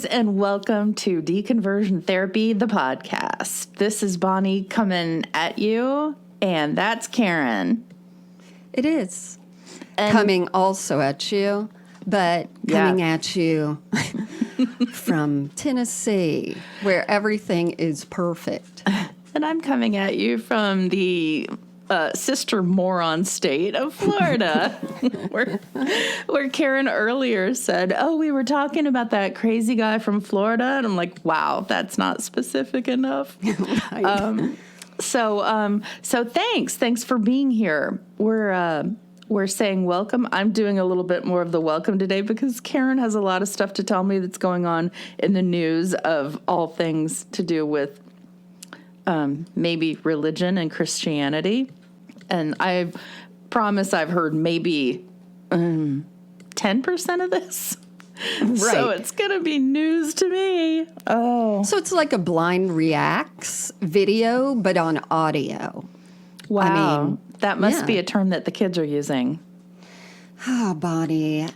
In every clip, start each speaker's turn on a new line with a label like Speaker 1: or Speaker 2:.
Speaker 1: guys, and welcome to Deconversion Therapy, the podcast. This is Bonnie coming at you, and that's Karen.
Speaker 2: It is. Coming also at you, but coming at you from Tennessee, where everything is perfect.
Speaker 1: And I'm coming at you from the sister moron state of Florida, where Karen earlier said, oh, we were talking about that crazy guy from Florida. And I'm like, wow, that's not specific enough.
Speaker 2: Right.
Speaker 1: So thanks for being here. We're saying welcome. I'm doing a little bit more of the welcome today because Karen has a lot of stuff to tell me that's going on in the news of all things to do with maybe religion and Christianity. And I promise I've heard maybe 10% of this. Right. So it's going to be news to me. Oh.
Speaker 2: So it's like a blind reacts video, but on audio.
Speaker 1: Wow. I mean, that must be a term that the kids are using.
Speaker 2: Oh, Bonnie.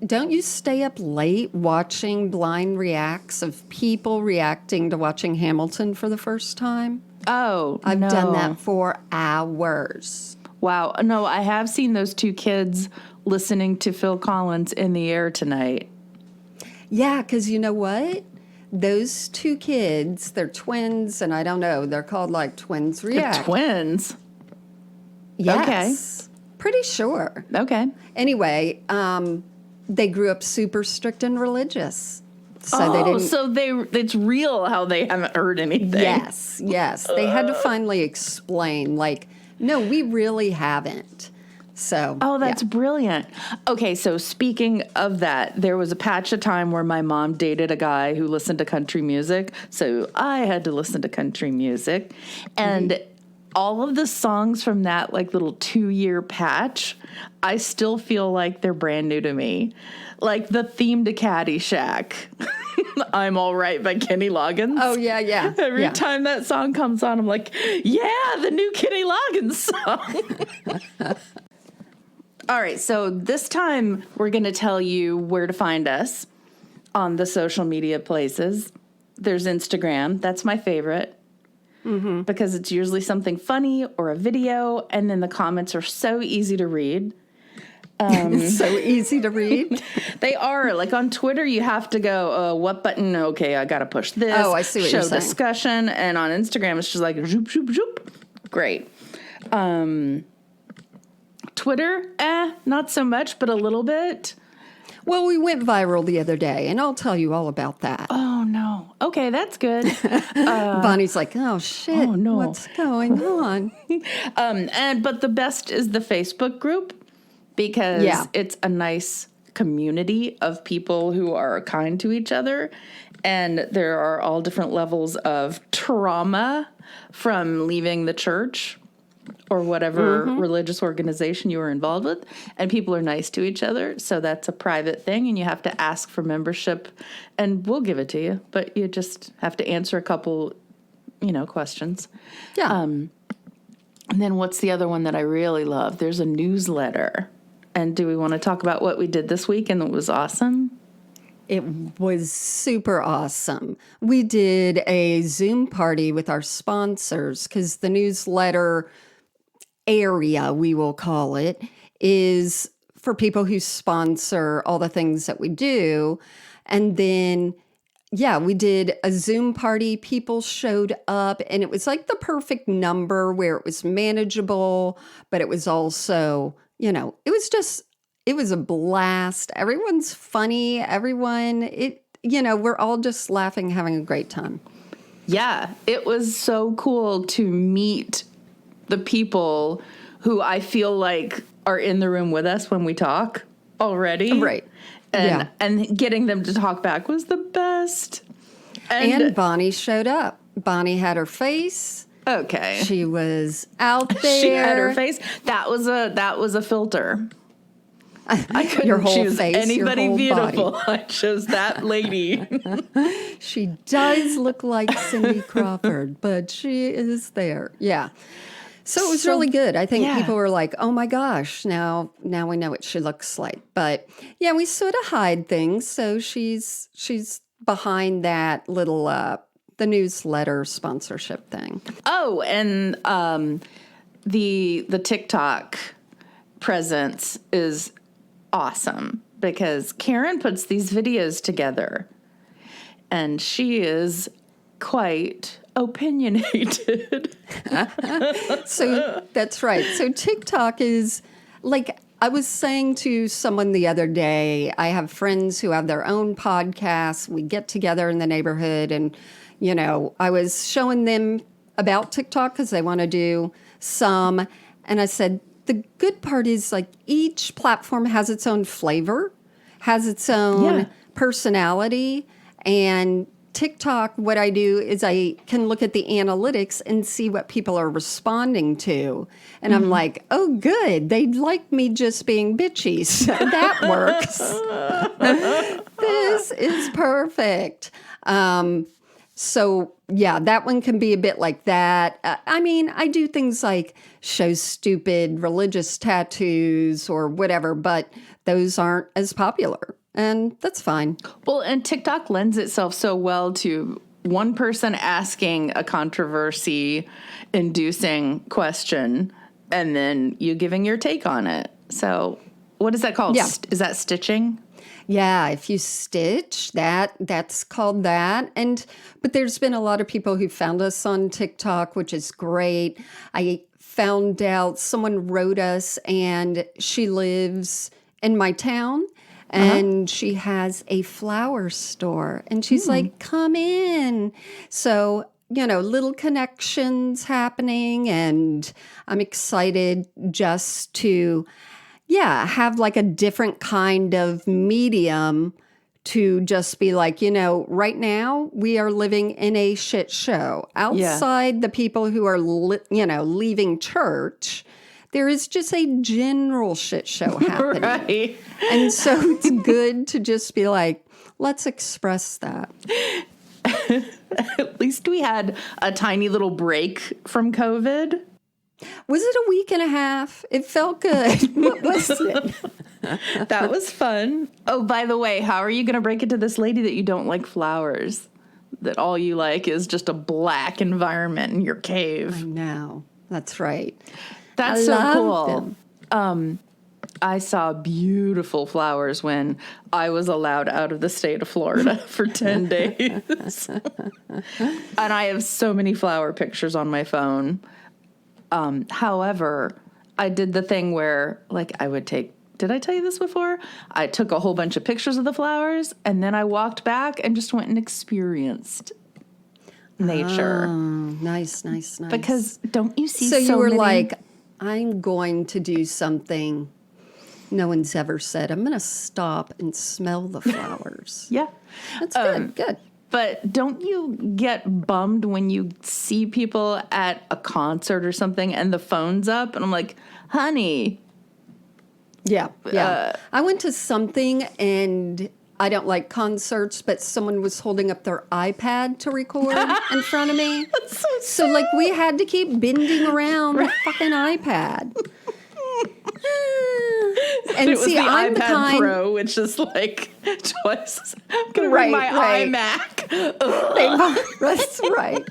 Speaker 2: Don't you stay up late watching blind reacts of people reacting to watching Hamilton for the first time?
Speaker 1: Oh,
Speaker 2: I've done that for hours.
Speaker 1: Wow. No, I have seen those two kids listening to Phil Collins in the air tonight.
Speaker 2: Yeah, because you know what? Those two kids, they're twins, and I don't know, they're called like Twins React.
Speaker 1: They're twins?
Speaker 2: Yes. Okay. Pretty sure.
Speaker 1: Okay.
Speaker 2: Anyway, they grew up super strict and religious. So they didn't.
Speaker 1: It's real how they haven't heard anything.
Speaker 2: Yes. They had to finally explain, like, no, we really haven't. So.
Speaker 1: Oh, that's brilliant. Okay, so speaking of that, there was a patch of time where my mom dated a guy who listened to country music. So I had to listen to country music. And all of the songs from that like little 2-year patch, I still feel like they're brand new to me. Like the theme to Caddyshack, I'm All Right by Kenny Loggins.
Speaker 2: Oh, yeah.
Speaker 1: Every time that song comes on, I'm like, yeah, the new Kenny Loggins song. All right, so this time we're going to tell you where to find us on the social media places. There's Instagram. That's my favorite. Mm-hmm. Because it's usually something funny or a video, and then the comments are so easy to read.
Speaker 2: So easy to read.
Speaker 1: They are. Like on Twitter, you have to go, what button? Okay, I got to push this.
Speaker 2: Oh, I see what you're saying.
Speaker 1: Show discussion. And on Instagram, it's just like, zoop, zoop, zoop. Great. Twitter, not so much, but a little bit.
Speaker 2: Well, we went viral the other day, and I'll tell you all about that.
Speaker 1: Oh, no. Okay, that's good.
Speaker 2: Bonnie's like, oh, shit. Oh, no. What's going on?
Speaker 1: But the best is the Facebook group because it's a nice community of people who are kind to each other. And there are all different levels of trauma from leaving the church or whatever religious organization you were involved with, and people are nice to each other. So that's a private thing, and you have to ask for membership, and we'll give it to you, but you just have to answer a couple, questions.
Speaker 2: Yeah.
Speaker 1: And then what's the other one that I really love? There's a newsletter. And do we want to talk about what we did this week and it was awesome?
Speaker 2: It was super awesome. We did a Zoom party with our sponsors because the newsletter area, we will call it, is for people who sponsor all the things that we do. And then, we did a Zoom party. People showed up, and it was like the perfect number where it was manageable, but it was also, it was a blast. Everyone's funny. We're all just laughing, having a great time.
Speaker 1: Yeah, it was so cool to meet the people who I feel like are in the room with us when we talk already.
Speaker 2: Right.
Speaker 1: And getting them to talk back was the best.
Speaker 2: And Bonnie showed up. Bonnie had her face.
Speaker 1: Okay.
Speaker 2: She was out there.
Speaker 1: She had her face. That was a filter. I couldn't
Speaker 2: your whole
Speaker 1: choose
Speaker 2: face,
Speaker 1: anybody
Speaker 2: your whole
Speaker 1: beautiful.
Speaker 2: Body.
Speaker 1: I chose that lady.
Speaker 2: She does look like Cindy Crawford, but she is there. Yeah. So it was really good. I think people were like, oh my gosh, now we know what she looks like. But yeah, we sort of hide things. So she's behind that little the newsletter sponsorship thing.
Speaker 1: Oh, and the TikTok presence is awesome because Karen puts these videos together, and she is quite opinionated.
Speaker 2: So that's right. So TikTok is like, I was saying to someone the other day, I have friends who have their own podcasts. We get together in the neighborhood, and, you know, I was showing them about TikTok because they want to do some. And I said, the good part is like each platform has its own flavor, has its own personality. And TikTok, what I do is I can look at the analytics and see what people are responding to. And I'm like, oh, good. They like me just being bitchy. So that works. This is perfect. So, yeah, that one can be a bit like that. I mean, I do things like show stupid religious tattoos or whatever, but those aren't as popular. And that's fine.
Speaker 1: Well, and TikTok lends itself so well to one person asking a controversy-inducing question and then you giving your take on it. So what is that called?
Speaker 2: Yeah.
Speaker 1: Is that stitching?
Speaker 2: Yeah, if you stitch, that's called that. But there's been a lot of people who found us on TikTok, which is great. I found out someone wrote us, and she lives in my town, and she has a flower store, and she's like, come in. So, you know, little connections happening, and I'm excited just to have like a different kind of medium to just be like, you know, right now we are living in a shit show. Outside the people who are, leaving church, there is just a general shit show happening.
Speaker 1: Right.
Speaker 2: And so it's good to just be like, let's express that.
Speaker 1: At least we had a tiny little break from COVID.
Speaker 2: Was it a week and a half? It felt good. What was it?
Speaker 1: That was fun. Oh, by the way, how are you going to break it to this lady that you don't like flowers? That all you like is just a black environment in your cave.
Speaker 2: No, that's right.
Speaker 1: That's so cool. I saw beautiful flowers when I was allowed out of the state of Florida for 10 days. And I have so many flower pictures on my phone. However, I did the thing where, like, did I tell you this before? I took a whole bunch of pictures of the flowers, and then I walked back and just went and experienced nature.
Speaker 2: Oh, nice.
Speaker 1: Because don't you see
Speaker 2: so you were
Speaker 1: many?
Speaker 2: like, I'm going to do something no one's ever said. I'm going to stop and smell the flowers.
Speaker 1: Yeah.
Speaker 2: That's good.
Speaker 1: But don't you get bummed when you see people at a concert or something and the phone's up? And I'm like, honey.
Speaker 2: Yeah. I went to something, and I don't like concerts, but someone was holding up their iPad to record in front of me.
Speaker 1: That's
Speaker 2: so like, we had to keep bending around the fucking iPad. And
Speaker 1: it was
Speaker 2: see,
Speaker 1: the
Speaker 2: I'm
Speaker 1: iPad
Speaker 2: the kind
Speaker 1: Pro, which is like twice. I'm gonna bring my iMac.
Speaker 2: That's right.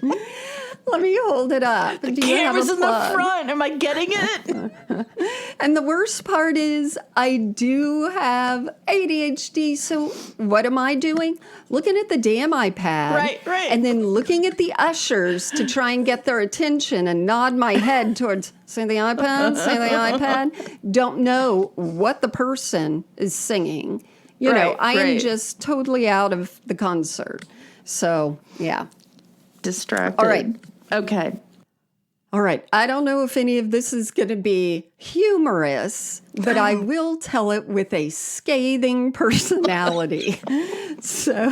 Speaker 2: Let me hold it up.
Speaker 1: The camera's in the front. Am I getting it?
Speaker 2: And the worst part is I do have ADHD. So what am I doing? Looking at the damn iPad.
Speaker 1: Right.
Speaker 2: And then looking at the ushers to try and get their attention and nod my head towards, say the iPad. Don't know what the person is singing. You know, I am just totally out of the concert. So, yeah.
Speaker 1: Distracted.
Speaker 2: All right.
Speaker 1: Okay.
Speaker 2: All right. I don't know if any of this is going to be humorous, but I will tell it with a scathing personality. So,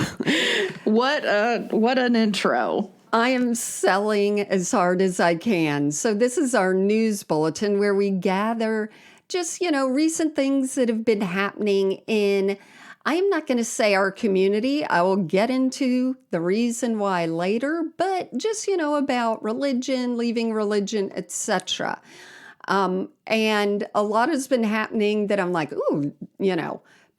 Speaker 1: what an intro.
Speaker 2: I am selling as hard as I can. So this is our news bulletin where we gather just, recent things that have been happening in, I am not going to say our community. I will get into the reason why later, but just, about religion, leaving religion, etc. And a lot has been happening that I'm like, ooh,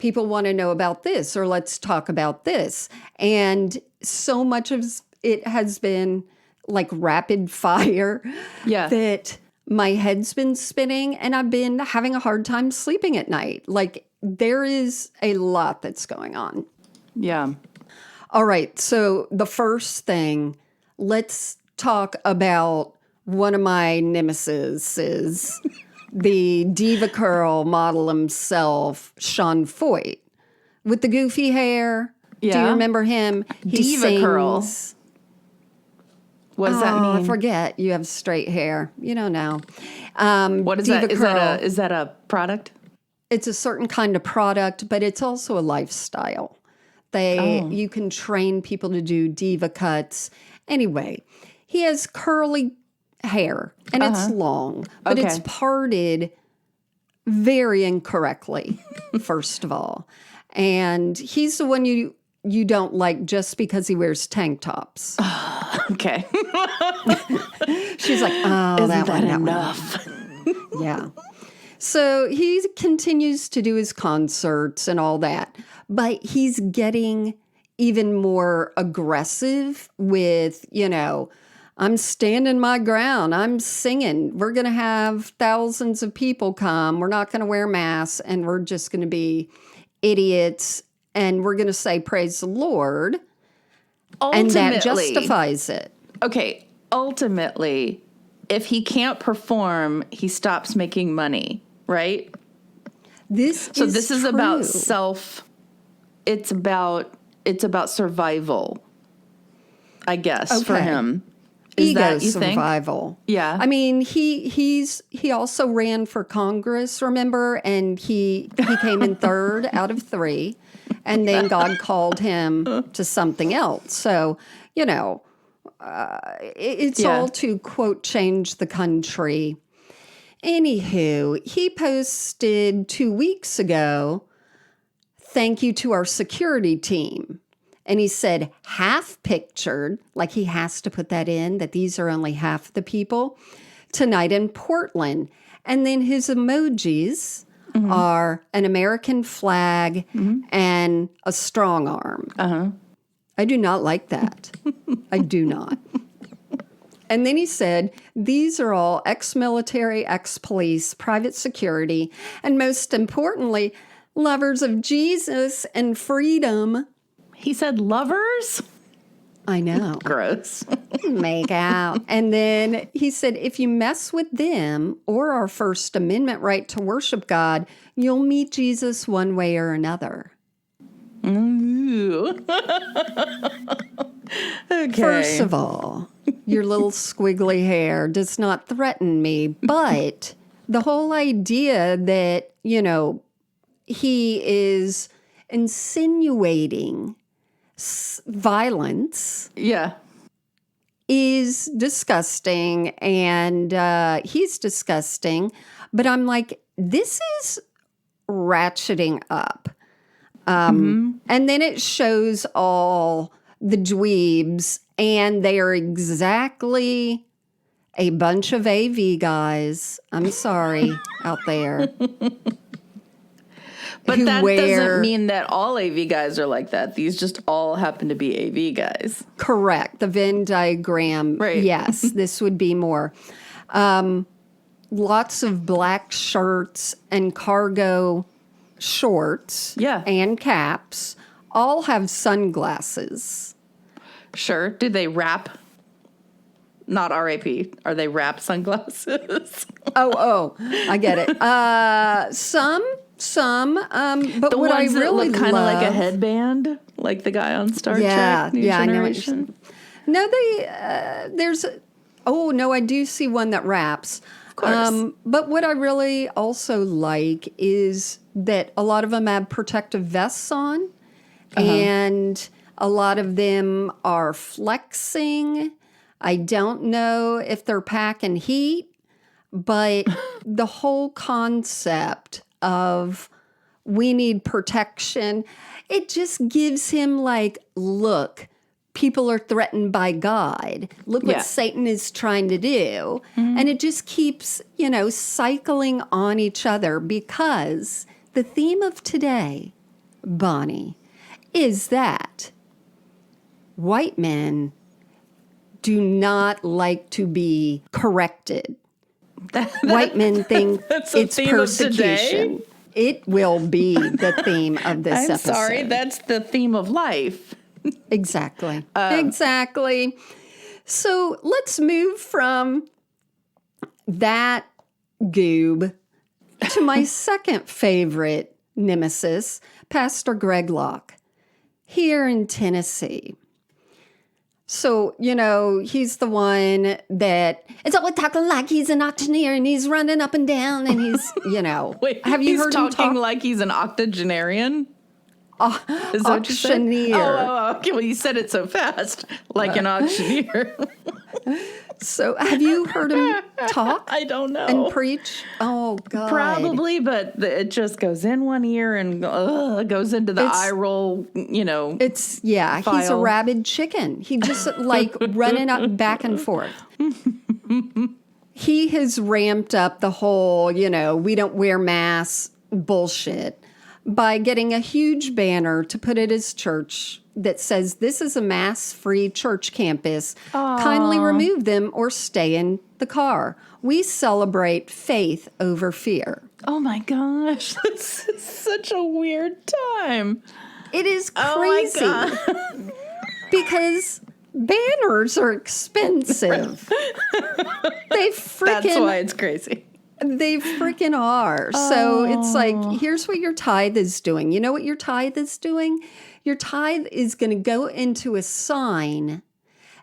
Speaker 2: people want to know about this, or let's talk about this. And so much of it has been like rapid fire that my head's been spinning and I've been having a hard time sleeping at night. Like there is a lot that's going on.
Speaker 1: Yeah.
Speaker 2: All right. So the first thing, let's talk about one of my nemesis, the Diva Curl model himself, Sean Feucht, with the goofy hair.
Speaker 1: Yeah.
Speaker 2: Do you remember him? He
Speaker 1: Diva Curl. What does that mean?
Speaker 2: I forget. You have straight hair. You don't know.
Speaker 1: What is
Speaker 2: Diva
Speaker 1: that?
Speaker 2: Curl,
Speaker 1: Is that a product?
Speaker 2: it's a certain kind of product, but it's also a lifestyle. You can train people to do diva cuts. Anyway, he has curly hair and it's long, but it's parted very incorrectly, first of all. And he's the one you don't like just because he wears tank tops.
Speaker 1: Okay.
Speaker 2: She's like, oh,
Speaker 1: Isn't that
Speaker 2: one,
Speaker 1: enough?
Speaker 2: Yeah. So he continues to do his concerts and all that, but he's getting even more aggressive with, I'm standing my ground. I'm singing. We're going to have thousands of people come. We're not going to wear masks and we're just going to be idiots and we're going to say, praise the Lord. And that justifies it.
Speaker 1: Okay. Ultimately, if he can't perform, he stops making money, right?
Speaker 2: This
Speaker 1: is about it's about survival, I guess, for him. Is
Speaker 2: Ego
Speaker 1: that, you
Speaker 2: survival.
Speaker 1: Think? Yeah.
Speaker 2: I mean, he also ran for Congress, remember? And he came in third out of 3. And then God called him to something else. So, it's all to, quote, change the country. Anywho, he posted 2 weeks ago, thank you to our security team. And he said, half pictured, like he has to put that in, that these are only half the people, tonight in Portland. And then his emojis are an American flag and a strong arm. I do not like that. I do not. And then he said, these are all ex-military, ex-police, private security, and most importantly, lovers of Jesus and freedom.
Speaker 1: He said lovers?
Speaker 2: I know.
Speaker 1: Gross.
Speaker 2: Make out. And then he said, if you mess with them or our First Amendment right to worship God, you'll meet Jesus one way or another.
Speaker 1: Ooh. Okay.
Speaker 2: First of all, your little squiggly hair does not threaten me, but the whole idea that, he is insinuating violence is disgusting, and he's disgusting. But I'm like, this is ratcheting up. And then it shows all the dweebs, and they are exactly a bunch of AV guys. I'm sorry, out there.
Speaker 1: But that doesn't mean that all AV guys are like that. These just all happen to be AV guys.
Speaker 2: Correct. The Venn diagram.
Speaker 1: Right.
Speaker 2: Yes, this would be more. Lots of black shirts and cargo shorts and caps. All have sunglasses. Sure.
Speaker 1: Do they wrap? Not RAP. Are they wrap sunglasses?
Speaker 2: Oh, I get it. Some, but
Speaker 1: the
Speaker 2: what I
Speaker 1: ones that
Speaker 2: really
Speaker 1: look kind of
Speaker 2: love,
Speaker 1: like a headband, like the guy on Star Trek, New Generation.
Speaker 2: No, there's. Oh no, I do see one that wraps.
Speaker 1: Of course.
Speaker 2: But what I really also like is that a lot of them have protective vests on, and a lot of them are flexing. I don't know if they're packing heat, but the whole concept of we need protection, it just gives him like, look, people are threatened by God. Look what Satan is trying to do. And it just keeps, cycling on each other, because the theme of today Bonnie, is that white men do not like to be corrected. White men think it's persecution. It will be the theme of this episode.
Speaker 1: I'm sorry, that's the theme of life.
Speaker 2: Exactly. Exactly. So let's move from that goob to my second favorite nemesis, Pastor Greg Locke, here in Tennessee. So, he's the one that is always talking like he's an auctioneer and he's running up and down and he's,
Speaker 1: Wait,
Speaker 2: have you heard him
Speaker 1: talking like he's an octogenarian?
Speaker 2: Is that what you said? Auctioneer.
Speaker 1: Oh, okay. Well, you said it so fast, like an auctioneer.
Speaker 2: So have you heard him talk?
Speaker 1: I don't know.
Speaker 2: And preach? Oh, God.
Speaker 1: Probably, but it just goes in one ear and goes into the eye roll,
Speaker 2: It's,
Speaker 1: file.
Speaker 2: He's a rabid chicken. He just running up back and forth. He has ramped up the whole, we don't wear masks bullshit by getting a huge banner to put at his church that says, "This is a mask-free church campus.
Speaker 1: Aww.
Speaker 2: Kindly remove them or stay in the car. We celebrate faith over fear."
Speaker 1: Oh my gosh, this is such a weird time.
Speaker 2: It is crazy.
Speaker 1: Oh my God.
Speaker 2: Because banners are expensive. That's
Speaker 1: why it's crazy.
Speaker 2: They freaking are. So it's like, here's what your tithe is doing. You know what your tithe is doing? Your tithe is going to go into a sign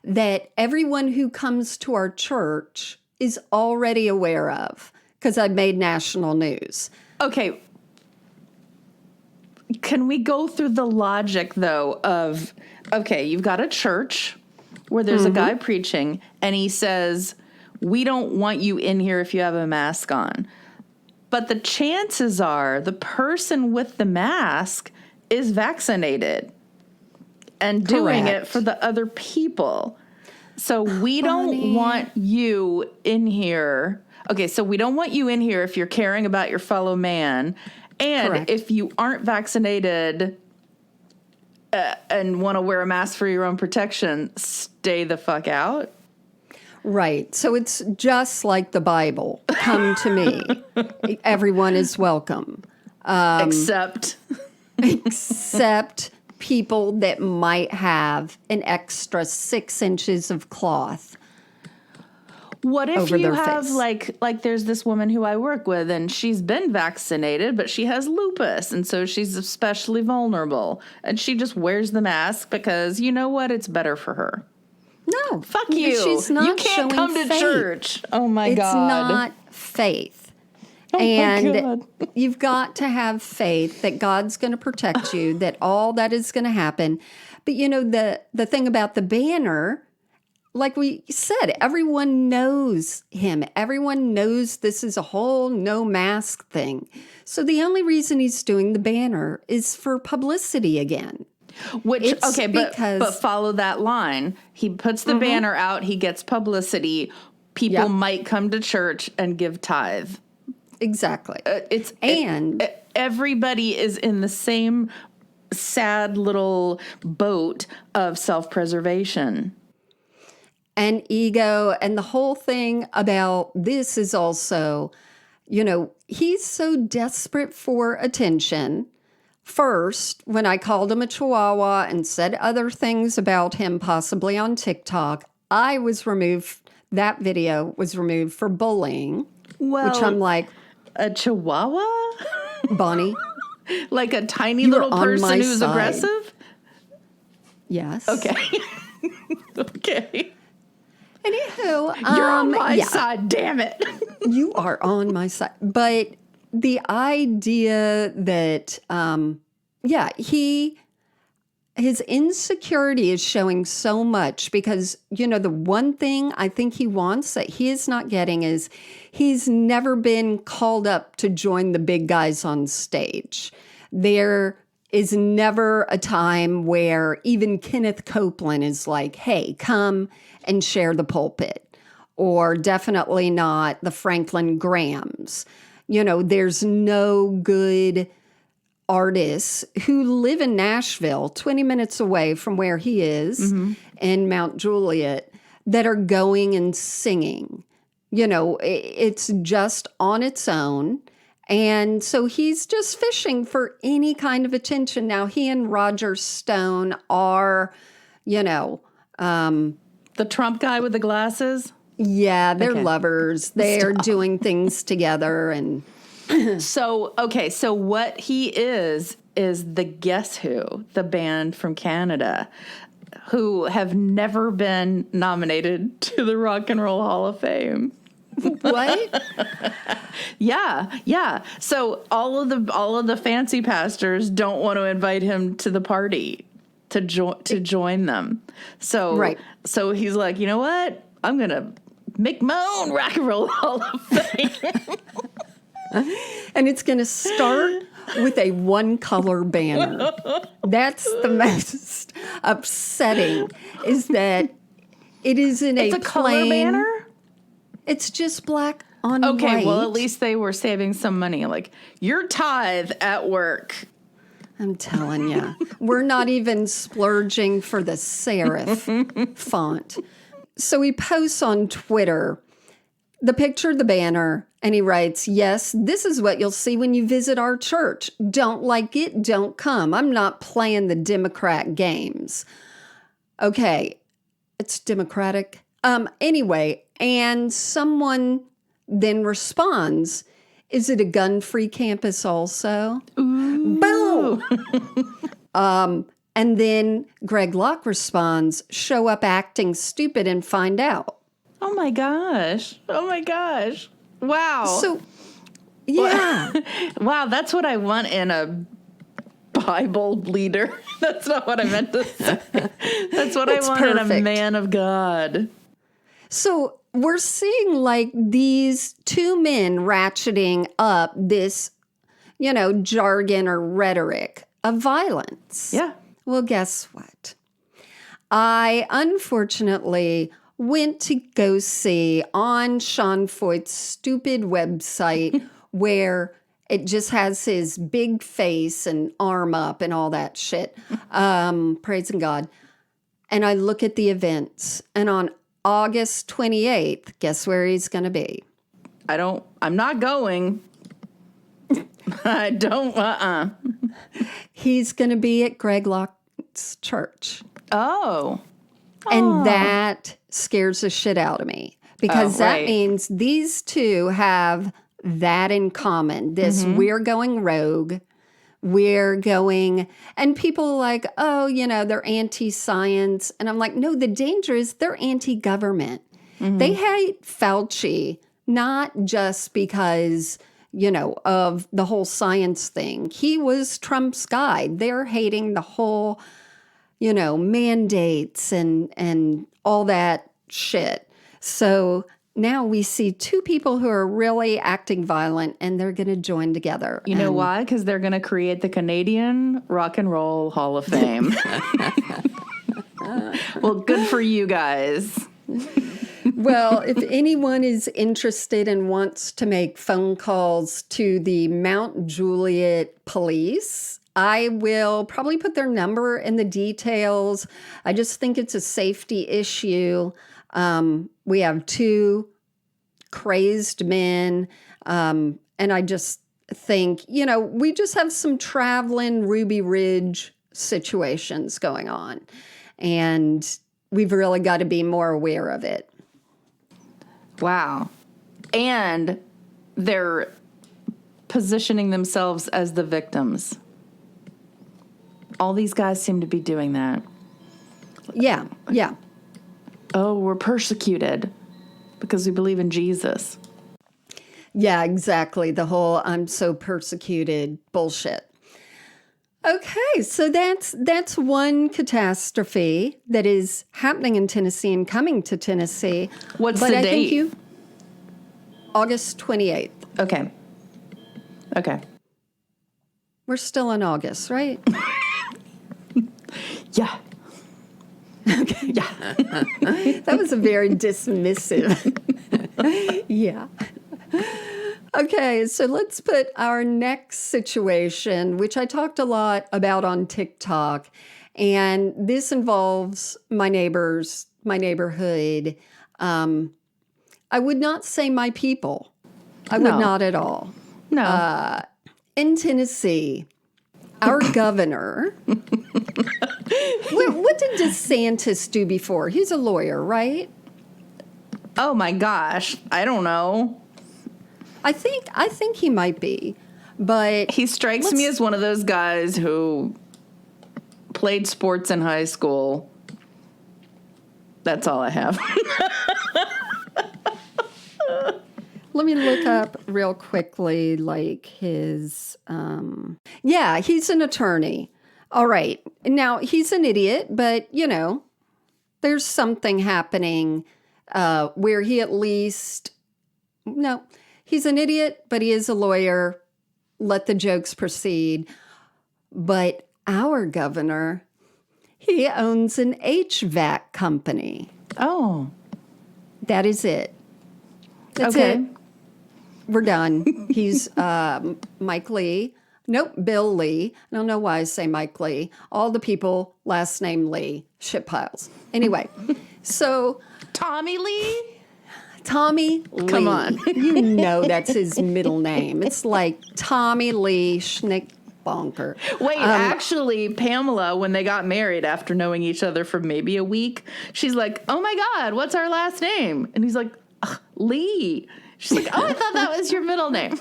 Speaker 2: that everyone who comes to our church is already aware of, because I've made national news.
Speaker 1: Okay. Can we go through the logic, though, of, okay, you've got a church where there's a guy preaching, and he says, "We don't want you in here if you have a mask on." But the chances are the person with the mask is vaccinated and doing it for the other people. So we don't want you in here. Okay, so we don't want you in here if you're caring about your fellow man. And if you aren't vaccinated and want to wear a mask for your own protection, stay the fuck out.
Speaker 2: Right. So it's just like the Bible. Come to me. Everyone is welcome.
Speaker 1: Except
Speaker 2: people that might have an extra 6 inches of cloth.
Speaker 1: What if you have
Speaker 2: face.
Speaker 1: like there's this woman who I work with and she's been vaccinated, but she has lupus, and so she's especially vulnerable, and she just wears the mask because you know what? It's better for her.
Speaker 2: No.
Speaker 1: Fuck you.
Speaker 2: She's not
Speaker 1: you can't come to
Speaker 2: faith.
Speaker 1: church. Oh my God.
Speaker 2: It's not faith.
Speaker 1: Oh
Speaker 2: and
Speaker 1: my God.
Speaker 2: You've got to have faith that God's going to protect you, that all that is going to happen. But the thing about the banner, like we said, everyone knows him. Everyone knows this is a whole no mask thing. So the only reason he's doing the banner is for publicity again.
Speaker 1: But follow that line. He puts the banner out. He gets publicity. People might come to church and give tithe.
Speaker 2: Exactly.
Speaker 1: Everybody is in the same sad little boat of self-preservation.
Speaker 2: And ego, and the whole thing about this is also, he's so desperate for attention. First, when I called him a chihuahua and said other things about him, possibly on TikTok, that video was removed for bullying, which I'm like...
Speaker 1: A chihuahua?
Speaker 2: Bonnie.
Speaker 1: Like a tiny little person who's aggressive?
Speaker 2: Yes.
Speaker 1: Okay. Okay.
Speaker 2: Anywho,
Speaker 1: you're on my side, damn it.
Speaker 2: You are on my side. But the idea that, his insecurity is showing so much because, the one thing I think he wants that he is not getting is he's never been called up to join the big guys on stage. There is never a time where even Kenneth Copeland is like, hey, come and share the pulpit. Or definitely not the Franklin Grahams. There's no good artists who live in Nashville, 20 minutes away from where he is in Mount Juliet, that are going and singing. It's just on its own. And so he's just fishing for any kind of attention. Now, he and Roger Stone are,
Speaker 1: the Trump guy with the glasses?
Speaker 2: Yeah, they're lovers. They're doing things together. And
Speaker 1: so what he is the Guess Who, the band from Canada, who have never been nominated to the Rock and Roll Hall of Fame.
Speaker 2: What?
Speaker 1: Yeah. So all of the fancy pastors don't want to invite him to the party to join them. So So he's like, you know what? I'm gonna make my own Rock and Roll Hall of Fame.
Speaker 2: And it's going to start with a one-color banner. That's the most upsetting, is that it is in
Speaker 1: it's a color banner?
Speaker 2: It's just black on white.
Speaker 1: Okay, well, at least they were saving some money. Like, your tithe at work.
Speaker 2: I'm telling you. We're not even splurging for the serif font. So he posts on Twitter the picture of the banner, and he writes, "Yes, this is what you'll see when you visit our church. Don't like it, don't come. I'm not playing the Democrat games." Okay, it's Democratic. Anyway, and someone then responds, "Is it a gun-free campus also?"
Speaker 1: Ooh.
Speaker 2: Boom! And then Greg Locke responds, "Show up acting stupid and find out."
Speaker 1: Oh my gosh. Wow.
Speaker 2: So, yeah.
Speaker 1: Wow, that's what I want in a Bible leader. That's not what I meant to say. That's what I want in a man of God.
Speaker 2: So we're seeing like these two men ratcheting up this, jargon or rhetoric of violence.
Speaker 1: Yeah.
Speaker 2: Well, guess what? I unfortunately went to go see on Sean Feucht's stupid website where it just has his big face and arm up and all that shit. Praising God. And I look at the events, and on August 28th, guess where he's going to be?
Speaker 1: I'm not going. I don't,
Speaker 2: He's going to be at Greg Locke's church.
Speaker 1: Oh.
Speaker 2: And that scares the shit out of me, because that means these two have that in common. This we're going rogue. We're going, and people are like, oh, they're anti-science. And I'm like, no, the danger is they're anti-government. They hate Fauci, not just because, of the whole science thing. He was Trump's guy. They're hating the whole, mandates and all that shit. So now we see two people who are really acting violent, and they're going to join together.
Speaker 1: You know why? Because they're going to create the Canadian Rock and Roll Hall of Fame. Well, good for you guys.
Speaker 2: Well, if anyone is interested and wants to make phone calls to the Mount Juliet police, I will probably put their number in the details. I just think it's a safety issue. We have two crazed men, and I just think, we just have some traveling Ruby Ridge situations going on, and we've really got to be more aware of it.
Speaker 1: Wow. And they're positioning themselves as the victims. All these guys seem to be doing that.
Speaker 2: Yeah.
Speaker 1: Oh, we're persecuted because we believe in Jesus.
Speaker 2: Yeah, exactly. The whole "I'm so persecuted" bullshit. Okay, so that's one catastrophe that is happening in Tennessee and coming to Tennessee.
Speaker 1: What's the date?
Speaker 2: August 28th.
Speaker 1: Okay.
Speaker 2: We're still in August, right?
Speaker 1: Yeah.
Speaker 2: Okay. Yeah. That was a very dismissive. Yeah. Okay, so let's put our next situation, which I talked a lot about on TikTok, and this involves my neighbors, my neighborhood. I would not say my people. I would
Speaker 1: No.
Speaker 2: not at all.
Speaker 1: No.
Speaker 2: In Tennessee, our governor. What did DeSantis do before? He's a lawyer, right?
Speaker 1: Oh my gosh. I don't know.
Speaker 2: I think he might be, but
Speaker 1: He strikes me as one of those guys who played sports in high school. That's all I have.
Speaker 2: let me look up real quickly, like his. Yeah, he's an attorney. All right, now he's an idiot, but there's something happening where he at least. No, he's an idiot, but he is a lawyer. Let the jokes proceed. But our governor, he owns an HVAC company.
Speaker 1: Oh.
Speaker 2: That is it. That's
Speaker 1: Okay.
Speaker 2: it. We're done. He's Mike Lee. Nope, Bill Lee. I don't know why I say Mike Lee. All the people, last name Lee, shit piles. Anyway, so
Speaker 1: Tommy Lee?
Speaker 2: Tommy Lee.
Speaker 1: Come on.
Speaker 2: You know that's his middle name. It's like Tommy Lee Schnickbonker.
Speaker 1: Wait, actually, Pamela, when they got married after knowing each other for maybe a week, she's like, oh my God, what's our last name? And he's like, Lee. She's like, oh, I thought that was your middle name.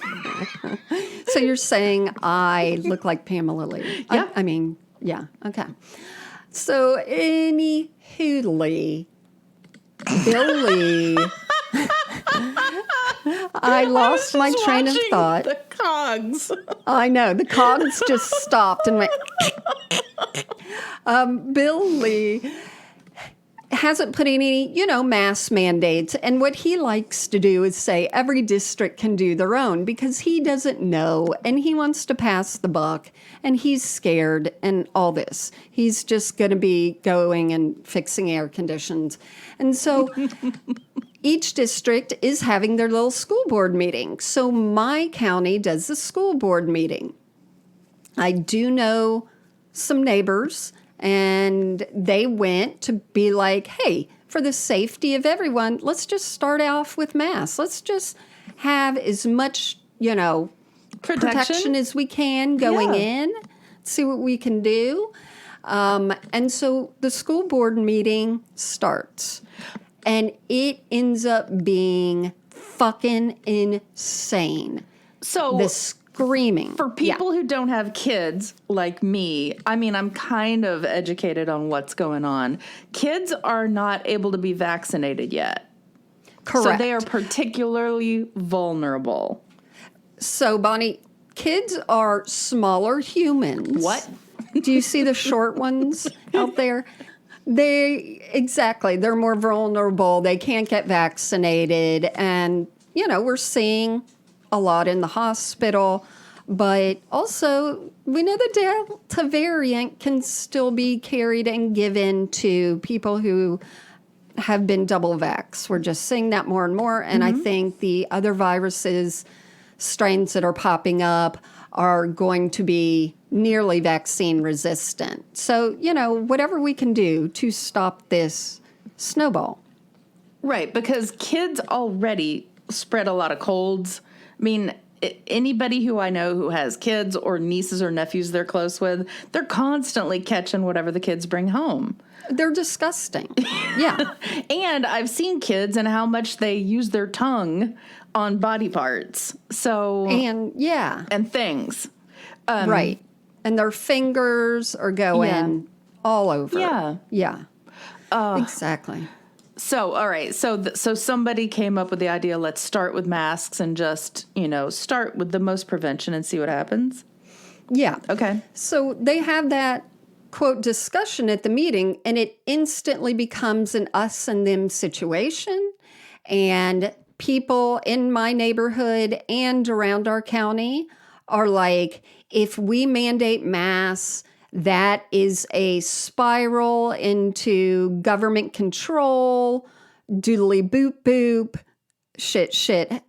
Speaker 2: So you're saying I look like Pamela Lee?
Speaker 1: Yeah.
Speaker 2: I mean, yeah, okay. So anywho, Lee, Bill Lee. I lost my train of thought.
Speaker 1: The cogs.
Speaker 2: I know. The cogs just stopped and went. Bill Lee hasn't put any, mask mandates. And what he likes to do is say every district can do their own because he doesn't know and he wants to pass the buck and he's scared and all this. He's just going to be going and fixing air conditions. And so each district is having their little school board meeting. So my county does the school board meeting. I do know some neighbors, and they went to be like, hey, for the safety of everyone, let's just start off with masks. Let's just have as much, protection as we can going in, see what we can do. And so the school board meeting starts. And it ends up being fucking insane.
Speaker 1: So
Speaker 2: the screaming.
Speaker 1: For people who don't have kids like me, I mean, I'm kind of educated on what's going on. Kids are not able to be vaccinated yet.
Speaker 2: Correct.
Speaker 1: So they are particularly vulnerable.
Speaker 2: So, Bonnie, kids are smaller humans.
Speaker 1: What?
Speaker 2: Do you see the short ones out there? They're more vulnerable. They can't get vaccinated. And, we're seeing a lot in the hospital. But also, we know the Delta variant can still be carried and given to people who have been double vaxxed. We're just seeing that more and more. And I think the other viruses, strains that are popping up, are going to be nearly vaccine resistant. So, whatever we can do to stop this snowball.
Speaker 1: Right, because kids already spread a lot of colds. I mean, anybody who I know who has kids or nieces or nephews they're close with, they're constantly catching whatever the kids bring home.
Speaker 2: They're disgusting. Yeah.
Speaker 1: And I've seen kids and how much they use their tongue on body parts. So and things.
Speaker 2: Right. And their fingers are going all over.
Speaker 1: Yeah.
Speaker 2: Yeah. Exactly.
Speaker 1: So, all right. So somebody came up with the idea, let's start with masks and just, start with the most prevention and see what happens.
Speaker 2: Yeah.
Speaker 1: Okay.
Speaker 2: So they have that, quote, discussion at the meeting, and it instantly becomes an us and them situation. And people in my neighborhood and around our county are like, if we mandate masks, that is a spiral into government control, doodly boop boop, shit.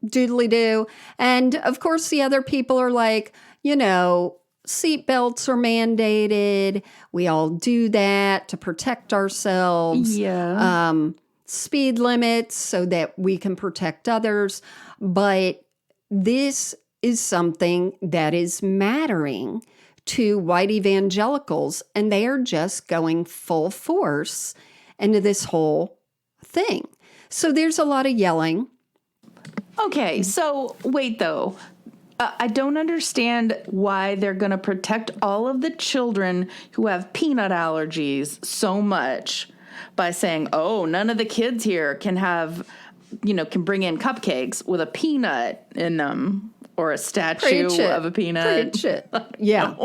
Speaker 2: doodly-doo. And of course, the other people are like, seatbelts are mandated. We all do that to protect ourselves.
Speaker 1: Yeah.
Speaker 2: Speed limits so that we can protect others. But this is something that is mattering to white evangelicals, and they are just going full force into this whole thing. So there's a lot of yelling.
Speaker 1: Okay, so wait though. I don't understand why they're going to protect all of the children who have peanut allergies so much by saying, oh, none of the kids here can bring in cupcakes with a peanut in them or a statue of a peanut.
Speaker 2: Preach it. Yeah.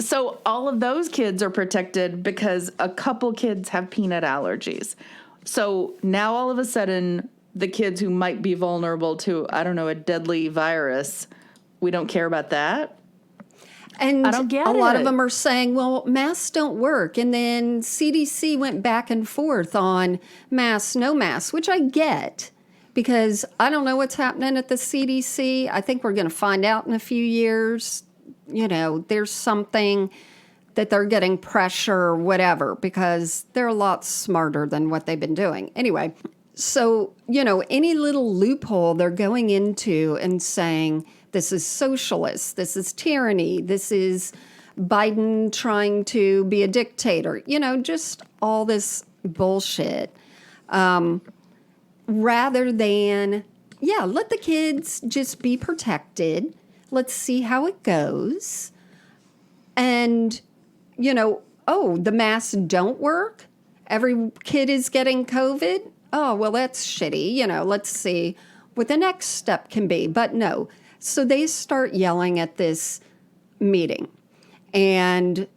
Speaker 1: So all of those kids are protected because a couple kids have peanut allergies. So now all of a sudden, the kids who might be vulnerable to, I don't know, a deadly virus, we don't care about that?
Speaker 2: And
Speaker 1: I don't get
Speaker 2: a lot
Speaker 1: it.
Speaker 2: of them are saying, well, masks don't work. And then CDC went back and forth on masks, no masks, which I get because I don't know what's happening at the CDC. I think we're going to find out in a few years. There's something that they're getting pressure or whatever because they're a lot smarter than what they've been doing. Anyway, so, any little loophole they're going into and saying, this is socialist, this is tyranny, this is Biden trying to be a dictator, just all this bullshit. Rather than, let the kids just be protected. Let's see how it goes. And, the masks don't work. Every kid is getting COVID. Oh, well, that's shitty. Let's see what the next step can be. But no. So they start yelling at this meeting and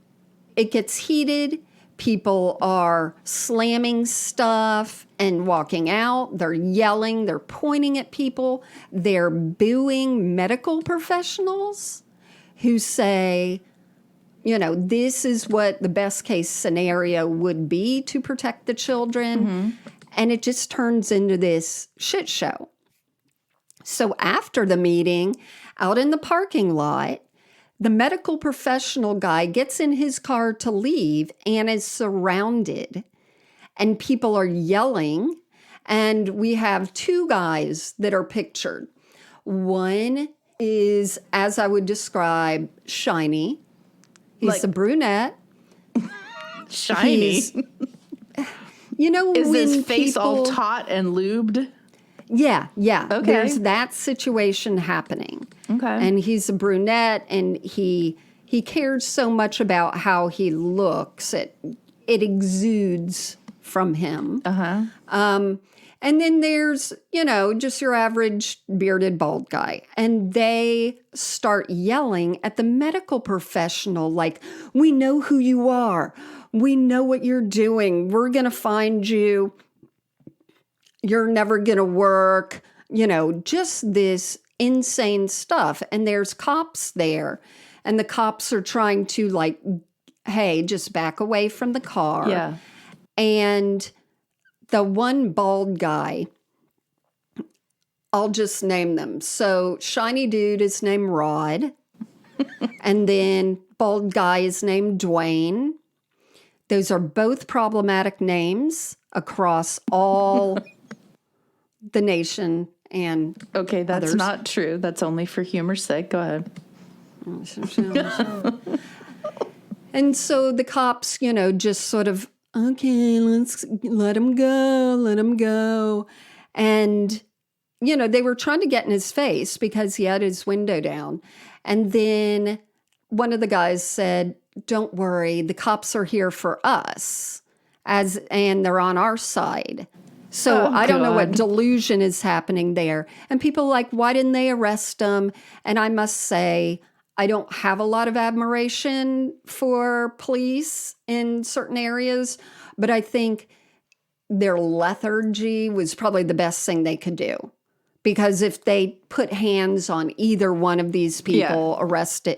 Speaker 2: it gets heated. People are slamming stuff and walking out. They're yelling. They're pointing at people. They're booing medical professionals who say, this is what the best case scenario would be to protect the children. Mm-hmm. And it just turns into this shit show. So after the meeting, out in the parking lot, the medical professional guy gets in his car to leave and is surrounded. And people are yelling. And we have two guys that are pictured. One is, as I would describe, shiny. He's a brunette.
Speaker 1: Shiny? Is his face all taut and lubed?
Speaker 2: Yeah.
Speaker 1: Okay.
Speaker 2: There's that situation happening.
Speaker 1: Okay.
Speaker 2: And he's a brunette, and he cares so much about how he looks. It exudes from him.
Speaker 1: Uh-huh.
Speaker 2: And then there's, just your average bearded bald guy. And they start yelling at the medical professional like, we know who you are. We know what you're doing. We're going to find you. You're never going to work. Just this insane stuff. And there's cops there. And the cops are trying to hey, just back away from the car.
Speaker 1: Yeah.
Speaker 2: And the one bald guy, I'll just name them. So shiny dude is named Rod. And then bald guy is named Dwayne. Those are both problematic names across all the nation and
Speaker 1: okay, that's
Speaker 2: others.
Speaker 1: Not true. That's only for humor's sake. Go ahead.
Speaker 2: And so the cops, just sort of, okay, let's let him go. And, they were trying to get in his face because he had his window down. And then one of the guys said, don't worry, the cops are here for us, and they're on our side. So I don't know what delusion is happening there. And people are like, why didn't they arrest him? And I must say, I don't have a lot of admiration for police in certain areas, but I think their lethargy was probably the best thing they could do. Because if they put hands on either one of these people, arrested,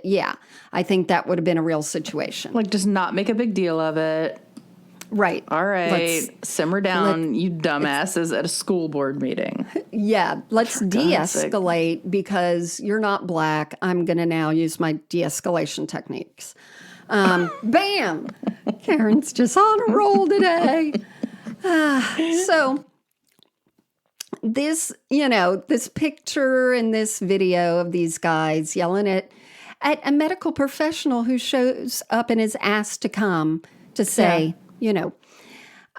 Speaker 2: I think that would have been a real situation.
Speaker 1: Just not make a big deal of it.
Speaker 2: Right.
Speaker 1: All right. Simmer down, you dumbasses, at a school board meeting.
Speaker 2: Yeah, let's
Speaker 1: God's sake.
Speaker 2: de-escalate because you're not Black. I'm going to now use my de-escalation techniques. Bam! Karen's just on a roll today. So this, this picture and this video of these guys yelling at a medical professional who shows up and is asked to come to say,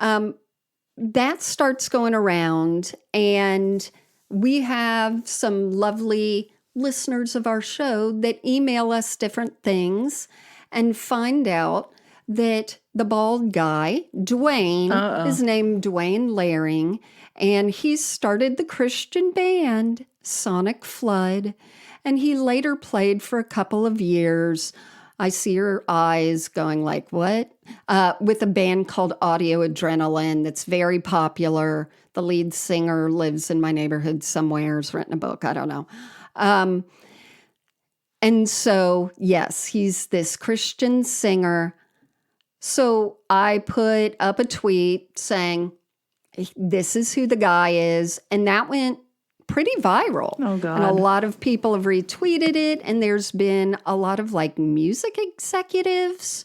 Speaker 2: that starts going around, and we have some lovely listeners of our show that email us different things and find out that the bald guy, Dwayne, is named Dwayne Larring, and he started the Christian band Sonicflood, and he later played for a couple of years. I see your eyes going like, what? With a band called Adrenaline that's very popular. The lead singer lives in my neighborhood somewhere, has written a book, I don't know. And so, yes, he's this Christian singer. So I put up a tweet saying, this is who the guy is. And that went pretty viral.
Speaker 1: Oh, God.
Speaker 2: And a lot of people have retweeted it. And there's been a lot of music executives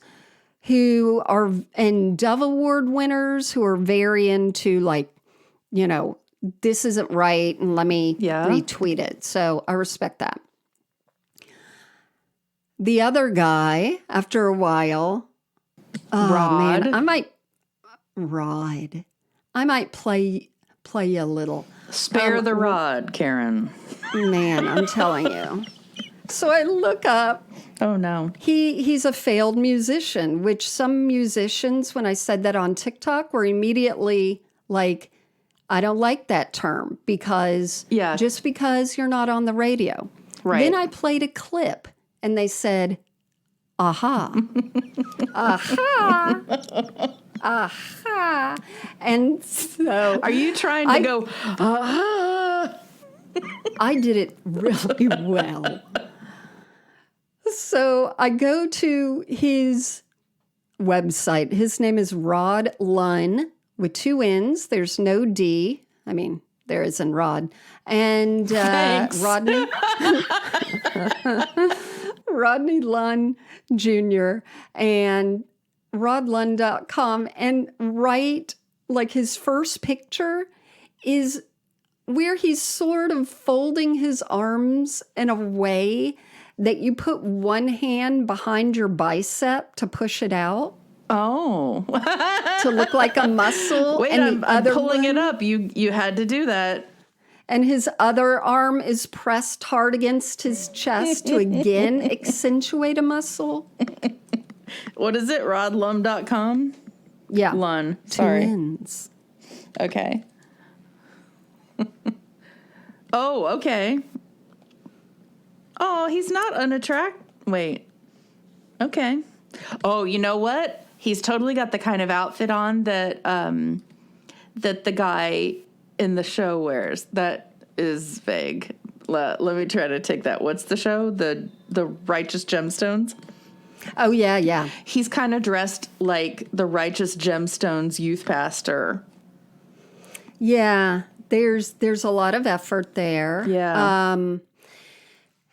Speaker 2: who are, and Dove Award winners who are very into this isn't right. And let me retweet it. So I respect that. The other guy, after a while,
Speaker 1: Rod.
Speaker 2: man, I might play you a little.
Speaker 1: Spare the rod, Karen.
Speaker 2: Man, I'm telling you. So I look up.
Speaker 1: Oh, no.
Speaker 2: He's a failed musician, which some musicians, when I said that on TikTok, were immediately like, I don't like that term because just because you're not on the radio.
Speaker 1: Right.
Speaker 2: Then I played a clip and they said, aha, aha, aha. And so.
Speaker 1: Are you trying to go, aha?
Speaker 2: I did it really well. So I go to his website. His name is Rod Lunn with 2 N's. There's no D. I mean, there is in Rod. And Rodney Lunn Jr. and rodlunn.com. And his first picture is where he's sort of folding his arms in a way that you put one hand behind your bicep to push it out.
Speaker 1: Oh.
Speaker 2: To look like a muscle.
Speaker 1: Wait,
Speaker 2: and
Speaker 1: I'm pulling it up. You had to do that.
Speaker 2: And his other arm is pressed hard against his chest to again accentuate a muscle.
Speaker 1: What is it? Rodlum.com?
Speaker 2: Yeah.
Speaker 1: Lunn. Sorry.
Speaker 2: 2 N's.
Speaker 1: Okay. Oh, okay. Oh, he's not unattractive. Wait. Okay. Oh, you know what? He's totally got the kind of outfit on that that the guy in the show wears. That is vague. Let me try to take that. What's the show? The Righteous Gemstones?
Speaker 2: Oh, yeah, yeah.
Speaker 1: He's kind of dressed like the Righteous Gemstones youth pastor.
Speaker 2: Yeah, there's a lot of effort there.
Speaker 1: Yeah.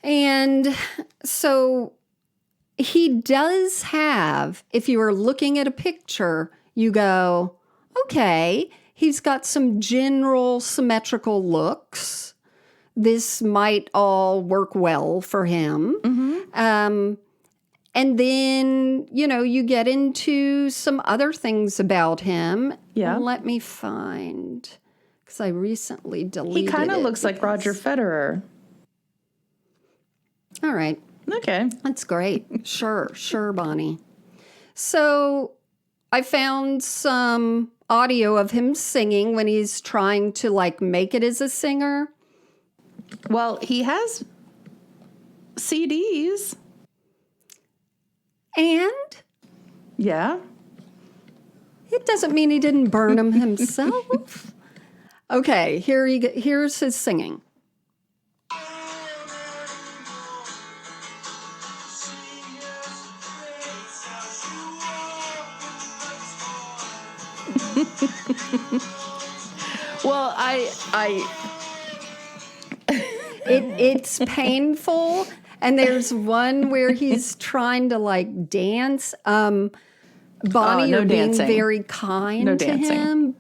Speaker 2: And so he does have, if you are looking at a picture, you go, okay, he's got some general symmetrical looks. This might all work well for him. Mm-hmm. And then, you get into some other things about him.
Speaker 1: Yeah.
Speaker 2: Let me find, because I recently deleted it.
Speaker 1: He kind of looks like Roger Federer.
Speaker 2: All right.
Speaker 1: Okay.
Speaker 2: That's great. Sure, Bonnie. So I found some audio of him singing when he's trying to make it as a singer.
Speaker 1: Well, he has CDs.
Speaker 2: And
Speaker 1: Yeah.
Speaker 2: it doesn't mean he didn't burn them himself. Okay, here's his singing.
Speaker 1: Well,
Speaker 2: It's painful. And there's one where he's trying to like dance. Bonnie,
Speaker 1: no
Speaker 2: you're being
Speaker 1: dancing.
Speaker 2: very kind
Speaker 1: No
Speaker 2: to
Speaker 1: dancing.
Speaker 2: him.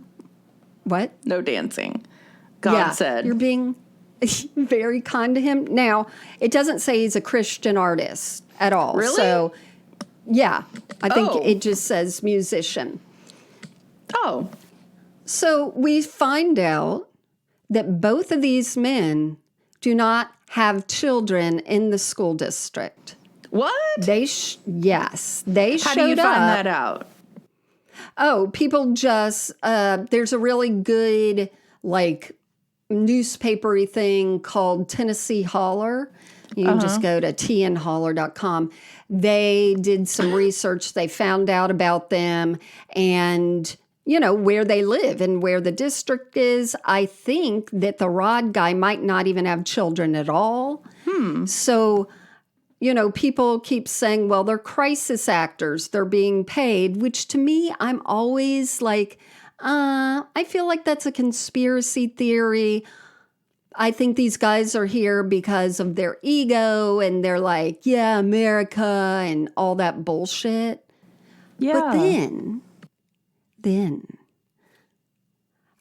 Speaker 2: What?
Speaker 1: No dancing. God said.
Speaker 2: You're being very kind to him. Now, it doesn't say he's a Christian artist at all.
Speaker 1: Really?
Speaker 2: So, yeah, I think
Speaker 1: Oh.
Speaker 2: it just says musician.
Speaker 1: Oh.
Speaker 2: So we find out that both of these men do not have children in the school district.
Speaker 1: What?
Speaker 2: Yes, they
Speaker 1: How
Speaker 2: showed
Speaker 1: do you
Speaker 2: up.
Speaker 1: find that out?
Speaker 2: Oh, people just, there's a really good, like, newspapery thing called Tennessee Holler. You can just go to tnholler.com. They did some research. They found out about them and, where they live and where the district is. I think that the Rod guy might not even have children at all. So, people keep saying, well, they're crisis actors. They're being paid, which to me, I'm always like, I feel like that's a conspiracy theory. I think these guys are here because of their ego and they're like, yeah, America and all that bullshit.
Speaker 1: Yeah.
Speaker 2: But then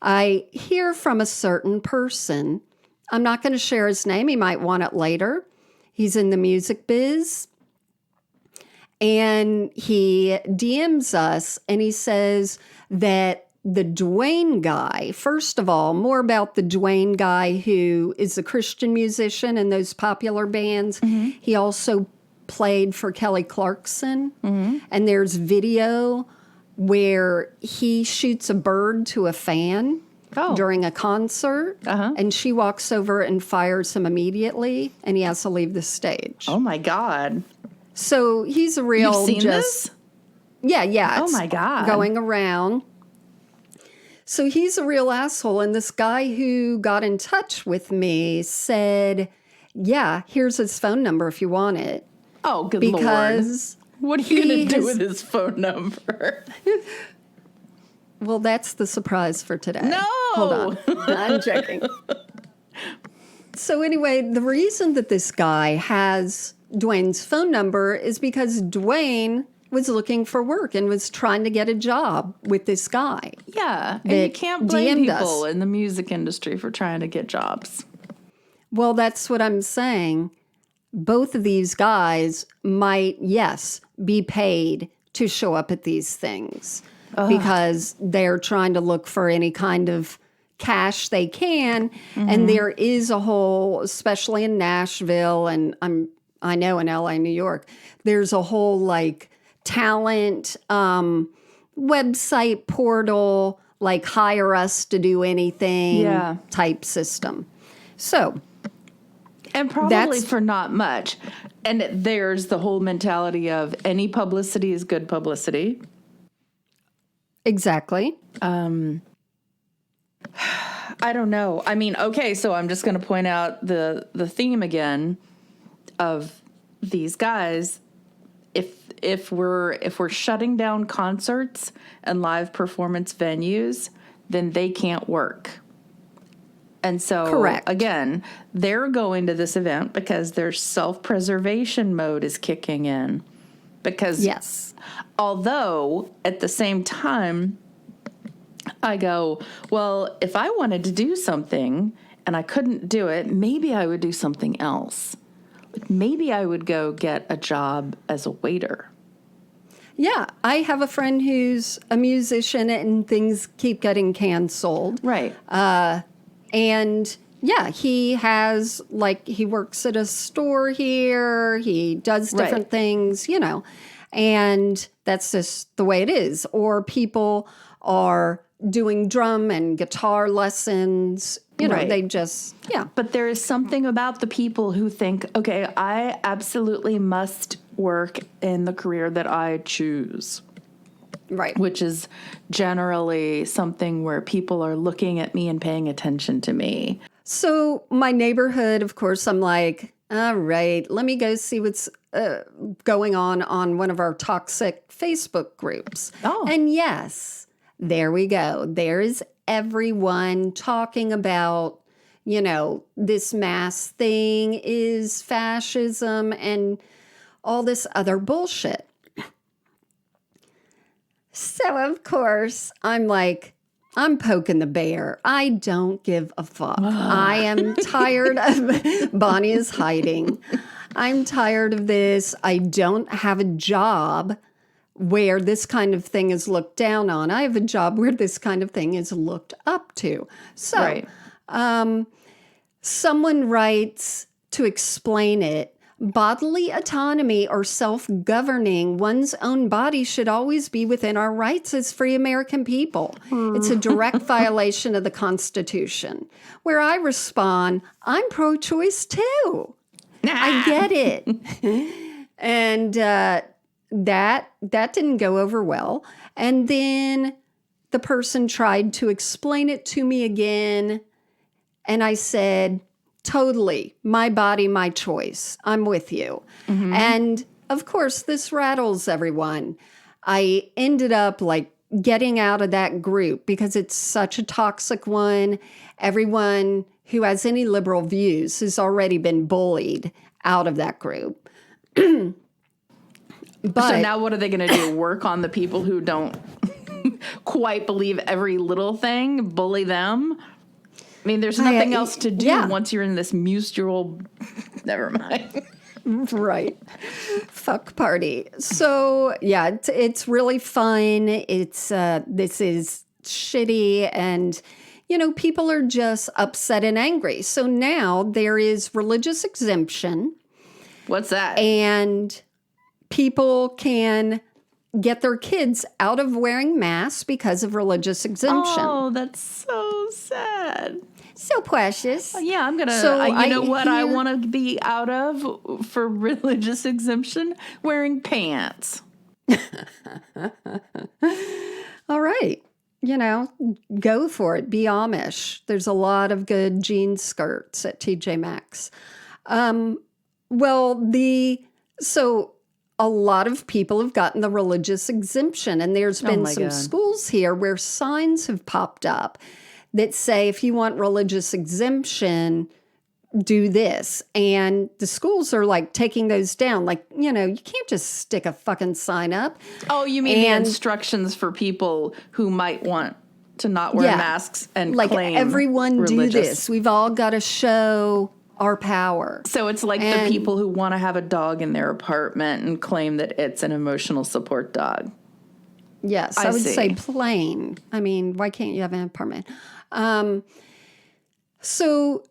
Speaker 2: I hear from a certain person. I'm not going to share his name. He might want it later. He's in the music biz. And he DMs us and he says that the Dwayne guy, first of all, more about the Dwayne guy who is a Christian musician in those popular bands. He also played for Kelly Clarkson. And there's video where he shoots a bird to a fan during a concert. And she walks over and fires him immediately. And he has to leave the stage.
Speaker 1: Oh, my God.
Speaker 2: So he's a real
Speaker 1: You've seen this?
Speaker 2: Yeah.
Speaker 1: Oh,
Speaker 2: It's
Speaker 1: my God.
Speaker 2: going around. So he's a real asshole. And this guy who got in touch with me said, yeah, here's his phone number if you want it.
Speaker 1: Oh, good Lord.
Speaker 2: Because
Speaker 1: what are you going to do with his phone number?
Speaker 2: Well, that's the surprise for today.
Speaker 1: No!
Speaker 2: Hold on. I'm joking. So anyway, the reason that this guy has Dwayne's phone number is because Dwayne was looking for work and was trying to get a job with this guy.
Speaker 1: Yeah, and you can't blame
Speaker 2: DM'd
Speaker 1: people
Speaker 2: us.
Speaker 1: in the music industry for trying to get jobs.
Speaker 2: Well, that's what I'm saying. Both of these guys might, yes, be paid to show up at these things because they're trying to look for any kind of cash they can. And there is a whole, especially in Nashville and I know in LA, New York, there's a whole like talent website portal, like hire us to do anything type system. So,
Speaker 1: and probably for not much. And there's the whole mentality of any publicity is good publicity.
Speaker 2: Exactly.
Speaker 1: I don't know. I mean, okay, so I'm just going to point out the theme again of these guys. If we're shutting down concerts and live performance venues, then they can't work. And so,
Speaker 2: correct.
Speaker 1: Again, they're going to this event because their self-preservation mode is kicking in. Because,
Speaker 2: yes,
Speaker 1: although at the same time, I go, well, if I wanted to do something and I couldn't do it, maybe I would do something else. Like maybe I would go get a job as a waiter.
Speaker 2: Yeah, I have a friend who's a musician and things keep getting canceled.
Speaker 1: Right.
Speaker 2: And yeah, he has, like, he works at a store here. He does different things, and that's just the way it is. Or people are doing drum and guitar lessons. They just,
Speaker 1: But there is something about the people who think, okay, I absolutely must work in the career that I choose.
Speaker 2: Right.
Speaker 1: Which is generally something where people are looking at me and paying attention to me.
Speaker 2: So my neighborhood, of course, I'm like, all right, let me go see what's going on one of our toxic Facebook groups.
Speaker 1: Oh.
Speaker 2: And yes, there we go. There's everyone talking about, this mask thing is fascism and all this other bullshit. So, of course, I'm poking the bear. I don't give a fuck. I am tired of Bonnie is hiding. I'm tired of this. I don't have a job where this kind of thing is looked down on. I have a job where this kind of thing is looked up to. So, right. Someone writes to explain it. Bodily autonomy or self-governing one's own body should always be within our rights as free American people. It's a direct violation of the Constitution. Where I respond, I'm pro-choice too. I get it. And that didn't go over well. And then the person tried to explain it to me again. And I said, totally, my body, my choice. I'm with you. Mm-hmm. And of course, this rattles everyone. I ended up getting out of that group because it's such a toxic one. Everyone who has any liberal views has already been bullied out of that group.
Speaker 1: So now what are they going to do? Work on the people who don't quite believe every little thing? Bully them? I mean, there's nothing else to do once you're in this mutual... Never mind.
Speaker 2: Right. Fuck party. So, yeah, it's really fun. It's this is shitty and, people are just upset and angry. So now there is religious exemption.
Speaker 1: What's that?
Speaker 2: And people can get their kids out of wearing masks because of religious exemption.
Speaker 1: Oh, that's so sad.
Speaker 2: So precious.
Speaker 1: Yeah, I'm going to, I want to be out of for religious exemption? Wearing pants.
Speaker 2: All right. Go for it. Be Amish. There's a lot of good jean skirts at TJ Maxx. So a lot of people have gotten the religious exemption, and there's been some schools here where signs have popped up that say, if you want religious exemption, do this. And the schools are taking those down. You can't just stick a fucking sign up.
Speaker 1: Oh, you mean the instructions for people who might want to not wear masks and claim
Speaker 2: everyone
Speaker 1: religious.
Speaker 2: Do this. We've all got to show our power.
Speaker 1: So it's like the people who want to have a dog in their apartment and claim that it's an emotional support dog.
Speaker 2: Yes, I would say plain. I mean, why can't you have an apartment? So,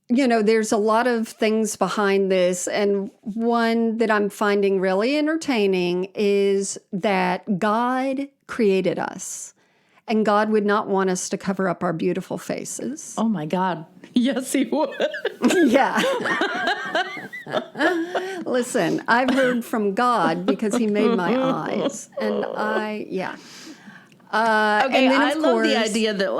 Speaker 2: there's a lot of things behind this. And one that I'm finding really entertaining is that God created us. And God would not want us to cover up our beautiful faces.
Speaker 1: Oh, my God. Yes, he would.
Speaker 2: Yeah. Listen, I've heard from God because he made my eyes. And
Speaker 1: okay, I love the idea that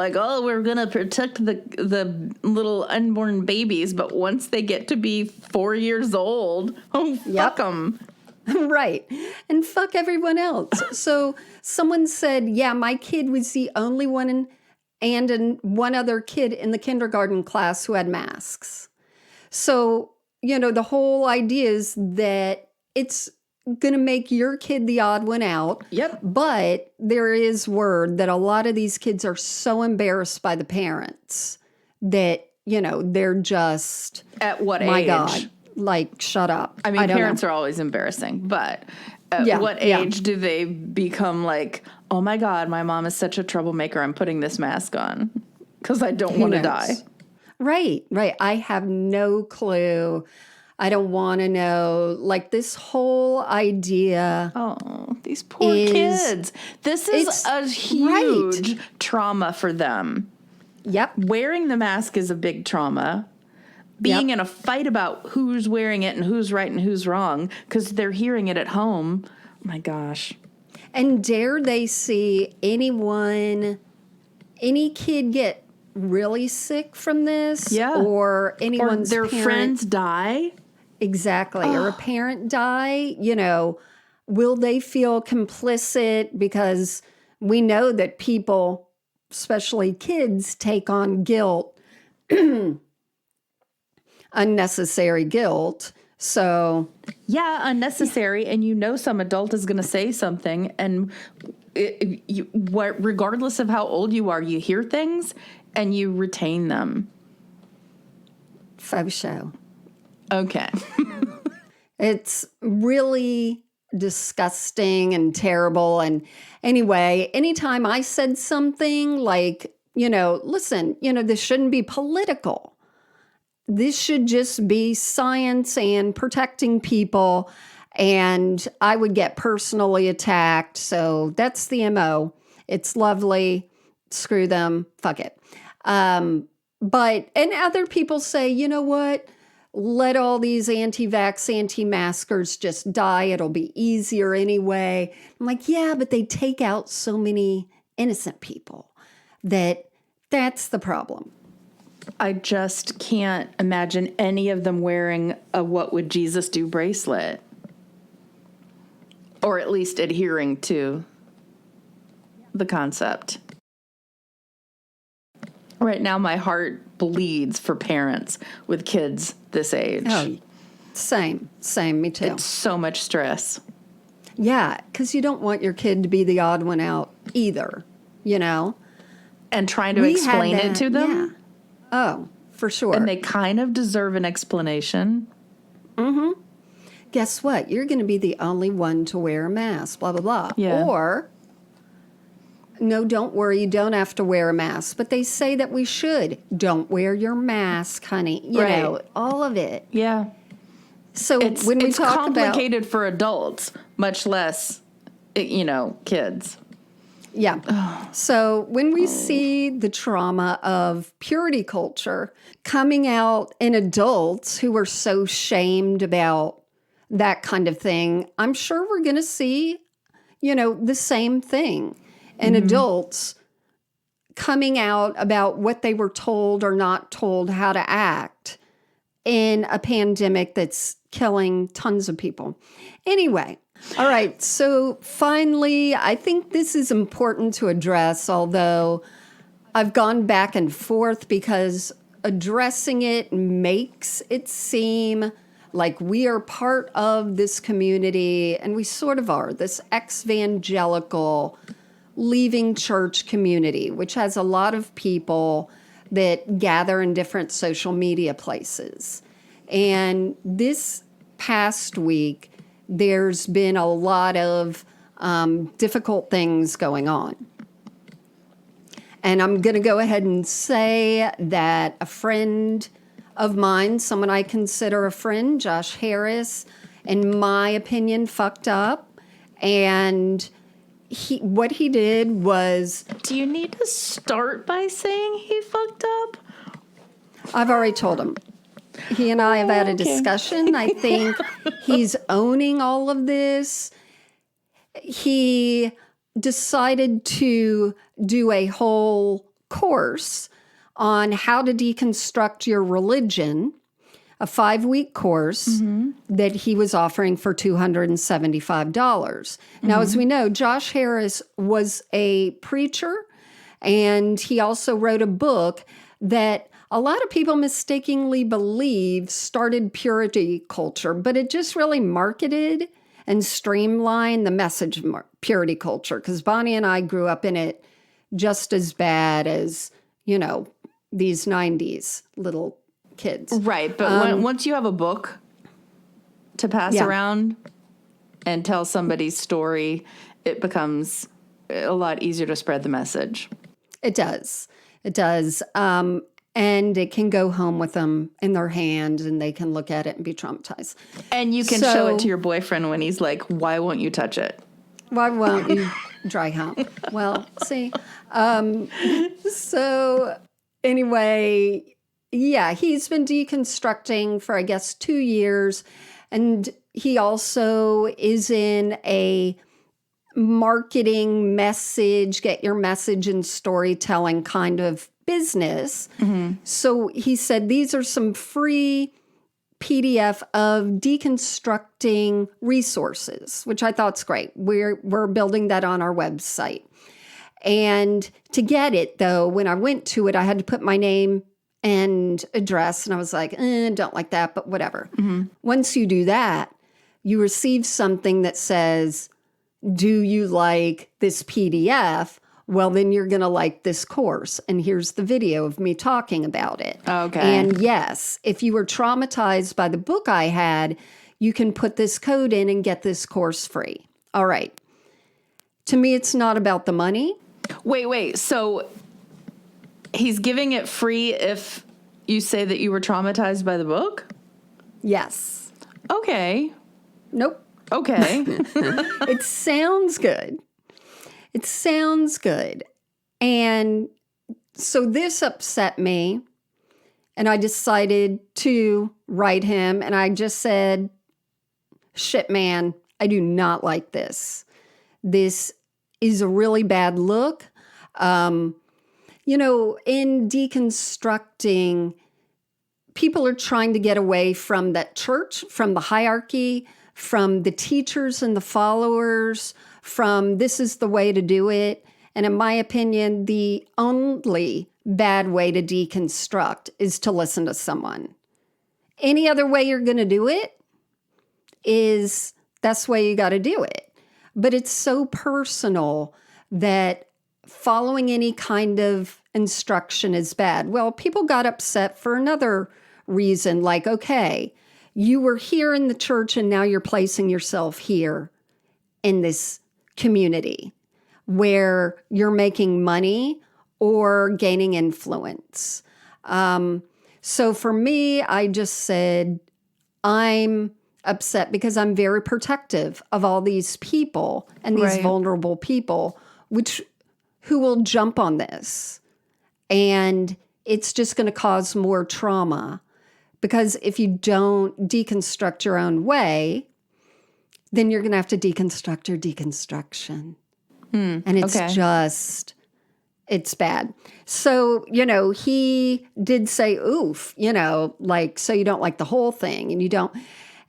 Speaker 1: we're going to protect the little unborn babies, but once they get to be 4 years old, fuck them.
Speaker 2: Right. And fuck everyone else. So someone said, yeah, my kid was the only one and one other kid in the kindergarten class who had masks. So, the whole idea is that it's going to make your kid the odd one out.
Speaker 1: Yep.
Speaker 2: But there is word that a lot of these kids are so embarrassed by the parents that, they're just...
Speaker 1: At what age?
Speaker 2: My God. Shut up.
Speaker 1: I mean, parents are always embarrassing, but at what age do they become oh my God, my mom is such a troublemaker, I'm putting this mask on because I don't want to die.
Speaker 2: Right. I have no clue. I don't want to know. This whole idea.
Speaker 1: Oh, these poor kids. This is a huge trauma for them.
Speaker 2: Yep.
Speaker 1: Wearing the mask is a big trauma. Being in a fight about who's wearing it and who's right and who's wrong because they're hearing it at home. Oh my gosh.
Speaker 2: And dare they see any kid get really sick from this?
Speaker 1: Yeah.
Speaker 2: Or anyone's
Speaker 1: or their friends die?
Speaker 2: Exactly. Or a parent die? Will they feel complicit because we know that people, especially kids, take on guilt, unnecessary guilt. So,
Speaker 1: yeah, unnecessary. And some adult is going to say something. And regardless of how old you are, you hear things and you retain them.
Speaker 2: faux show.
Speaker 1: Okay.
Speaker 2: It's really disgusting and terrible. And anyway, anytime I said something like, listen, this shouldn't be political. This should just be science and protecting people. And I would get personally attacked. So that's the MO. It's lovely. Screw them. Fuck it. And other people say, you know what? Let all these anti-vax, anti-maskers just die. It'll be easier anyway. I'm like, yeah, but they take out so many innocent people that's the problem.
Speaker 1: I just can't imagine any of them wearing a "What Would Jesus Do" bracelet. Or at least adhering to the concept. Right now, my heart bleeds for parents with kids this age.
Speaker 2: Oh, same, me too.
Speaker 1: It's so much stress.
Speaker 2: Yeah, because you don't want your kid to be the odd one out either,
Speaker 1: And trying to explain it to them.
Speaker 2: Yeah. Oh, for sure.
Speaker 1: And they kind of deserve an explanation.
Speaker 2: Mm-hmm. Guess what? You're going to be the only one to wear a mask, blah, blah, blah.
Speaker 1: Yeah.
Speaker 2: Or, no, don't worry, you don't have to wear a mask. But they say that we should. Don't wear your mask, honey. You know, all of it.
Speaker 1: Yeah.
Speaker 2: So when we talk
Speaker 1: complicated for adults, much less, kids.
Speaker 2: Yeah. So when we see the trauma of purity culture coming out in adults who are so shamed about that kind of thing, I'm sure we're going to see, the same thing in adults coming out about what they were told or not told how to act in a pandemic that's killing tons of people. Anyway. All right. So finally, I think this is important to address, although I've gone back and forth because addressing it makes it seem like we are part of this community, and we sort of are, this ex-evangelical leaving church community, which has a lot of people that gather in different social media places. And this past week, there's been a lot of difficult things going on. And I'm going to go ahead and say that a friend of mine, someone I consider a friend, Josh Harris, in my opinion, fucked up. And what he did was...
Speaker 1: Do you need to start by saying he fucked up?
Speaker 2: I've already told him. He and I have had a discussion. I think he's owning all of this. He decided to do a whole course on how to deconstruct your religion, a 5-week course that he was offering for $275. Now, as we know, Josh Harris was a preacher, and he also wrote a book that a lot of people mistakenly believe started purity culture, but it just really marketed and streamlined the message of purity culture, because Bonnie and I grew up in it just as bad as, these 90s little kids.
Speaker 1: Right, but once you have a book to pass around and tell somebody's story, it becomes a lot easier to spread the message.
Speaker 2: It does. It does. And it can go home with them in their hand, and they can look at it and be traumatized. And
Speaker 1: you can show it to your boyfriend when he's like, why won't you touch it?
Speaker 2: Why won't you dry hump? Well, see. So anyway, yeah, he's been deconstructing for, I guess, 2 years. And he also is in a marketing message, get your message and storytelling kind of business. So he said, these are some free PDF of deconstructing resources, which I thought's great. We're building that on our website. And to get it, though, when I went to it, I had to put my name and address. And I was like, don't like that, but whatever. Once you do that, you receive something that says, do you like this PDF? Well, then you're going to like this course. And here's the video of me talking about it.
Speaker 1: Okay.
Speaker 2: And yes, if you were traumatized by the book I had, you can put this code in and get this course free. All right. To me, it's not about the money.
Speaker 1: Wait. So he's giving it free if you say that you were traumatized by the book?
Speaker 2: Yes.
Speaker 1: Okay.
Speaker 2: Nope.
Speaker 1: Okay.
Speaker 2: It sounds good. It sounds good. And so this upset me. And I decided to write him. And I just said, shit, man, I do not like this. This is a really bad look. You know, in deconstructing, people are trying to get away from that church, from the hierarchy, from the teachers and the followers, from this is the way to do it. And in my opinion, the only bad way to deconstruct is to listen to someone. Any other way you're going to do it is that's the way you got to do it. But it's so personal that following any kind of instruction is bad. Well, people got upset for another reason, like, okay, you were here in the church and now you're placing yourself here in this community where you're making money or gaining influence. So for me, I just said, I'm upset because I'm very protective of all these people and these vulnerable people, who will jump on this. And it's just going to cause more trauma. Because if you don't deconstruct your own way, then you're going to have to deconstruct your deconstruction. And it's it's bad. So, you know, he did say, oof, you know, like, so you don't like the whole thing and you don't.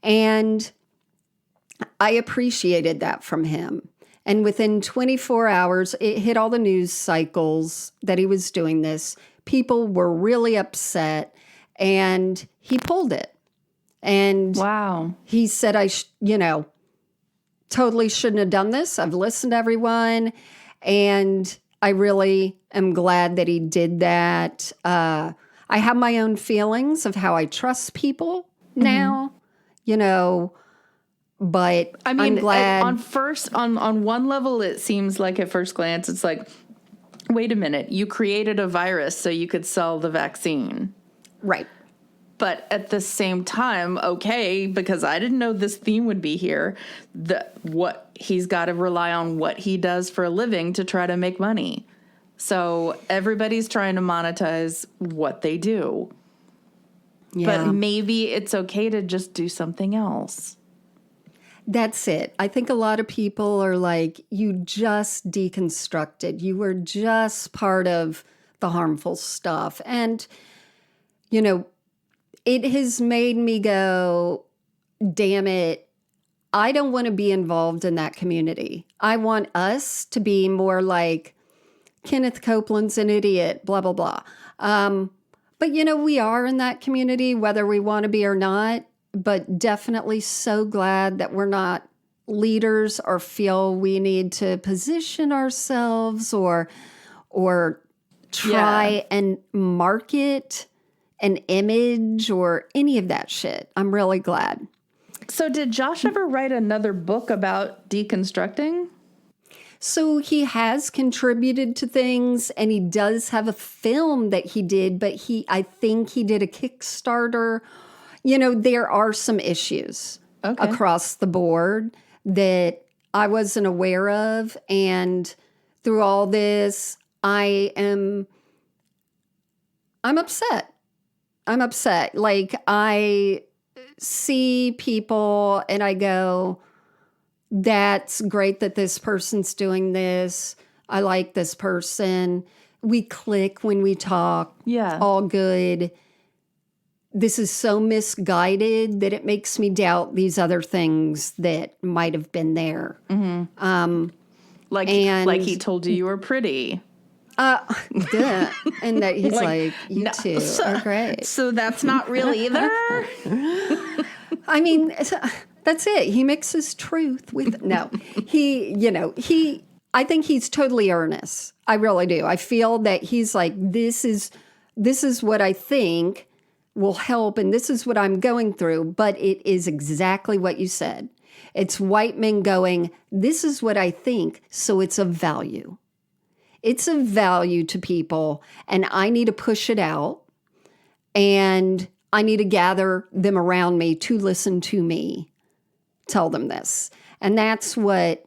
Speaker 2: And I appreciated that from him. And within 24 hours, it hit all the news cycles that he was doing this. People were really upset and he pulled it. And he said, totally shouldn't have done this. I've listened to everyone. And I really am glad that he did that. I have my own feelings of how I trust people now, you know, but I mean, I'm glad.
Speaker 1: On one level, it seems like at first glance, it's like, wait a minute, you created a virus so you could sell the vaccine.
Speaker 2: Right.
Speaker 1: But at the same time, okay, because I didn't know this theme would be here, what he's got to rely on what he does for a living to try to make money. So everybody's trying to monetize what they do. Yeah. But maybe it's okay to just do something else.
Speaker 2: That's it. I think a lot of people are like, you just deconstructed. You were just part of the harmful stuff. And, you know, it has made me go, damn it, I don't want to be involved in that community. I want us to be more like Kenneth Copeland's an idiot, blah, blah, blah. But, you know, we are in that community, whether we want to be or not, but definitely so glad that we're not leaders or feel we need to position ourselves or try and market an image or any of that shit. I'm really glad.
Speaker 1: So did Josh ever write another book about deconstructing?
Speaker 2: So he has contributed to things and he does have a film that he did, but I think he did a Kickstarter. You know, there are some issues across the board that I wasn't aware of. And through all this, I'm upset. I'm upset. Like, I see people and I go, that's great that this person's doing this. I like this person. We click when we talk. Yeah. All good. This is so misguided that it makes me doubt these other things that might have been there.
Speaker 1: Like he told you were pretty.
Speaker 2: Yeah. And that he's like you two are great.
Speaker 1: So that's not real either.
Speaker 2: I mean, that's it. He mixes truth with no. I think he's totally earnest. I really do. I feel that he's like, this is what I think will help, and this is what I'm going through. But it is exactly what you said. It's white men going, this is what I think, so it's of value. It's of value to people, and I need to push it out, and I need to gather them around me to listen to me tell them this. And that's what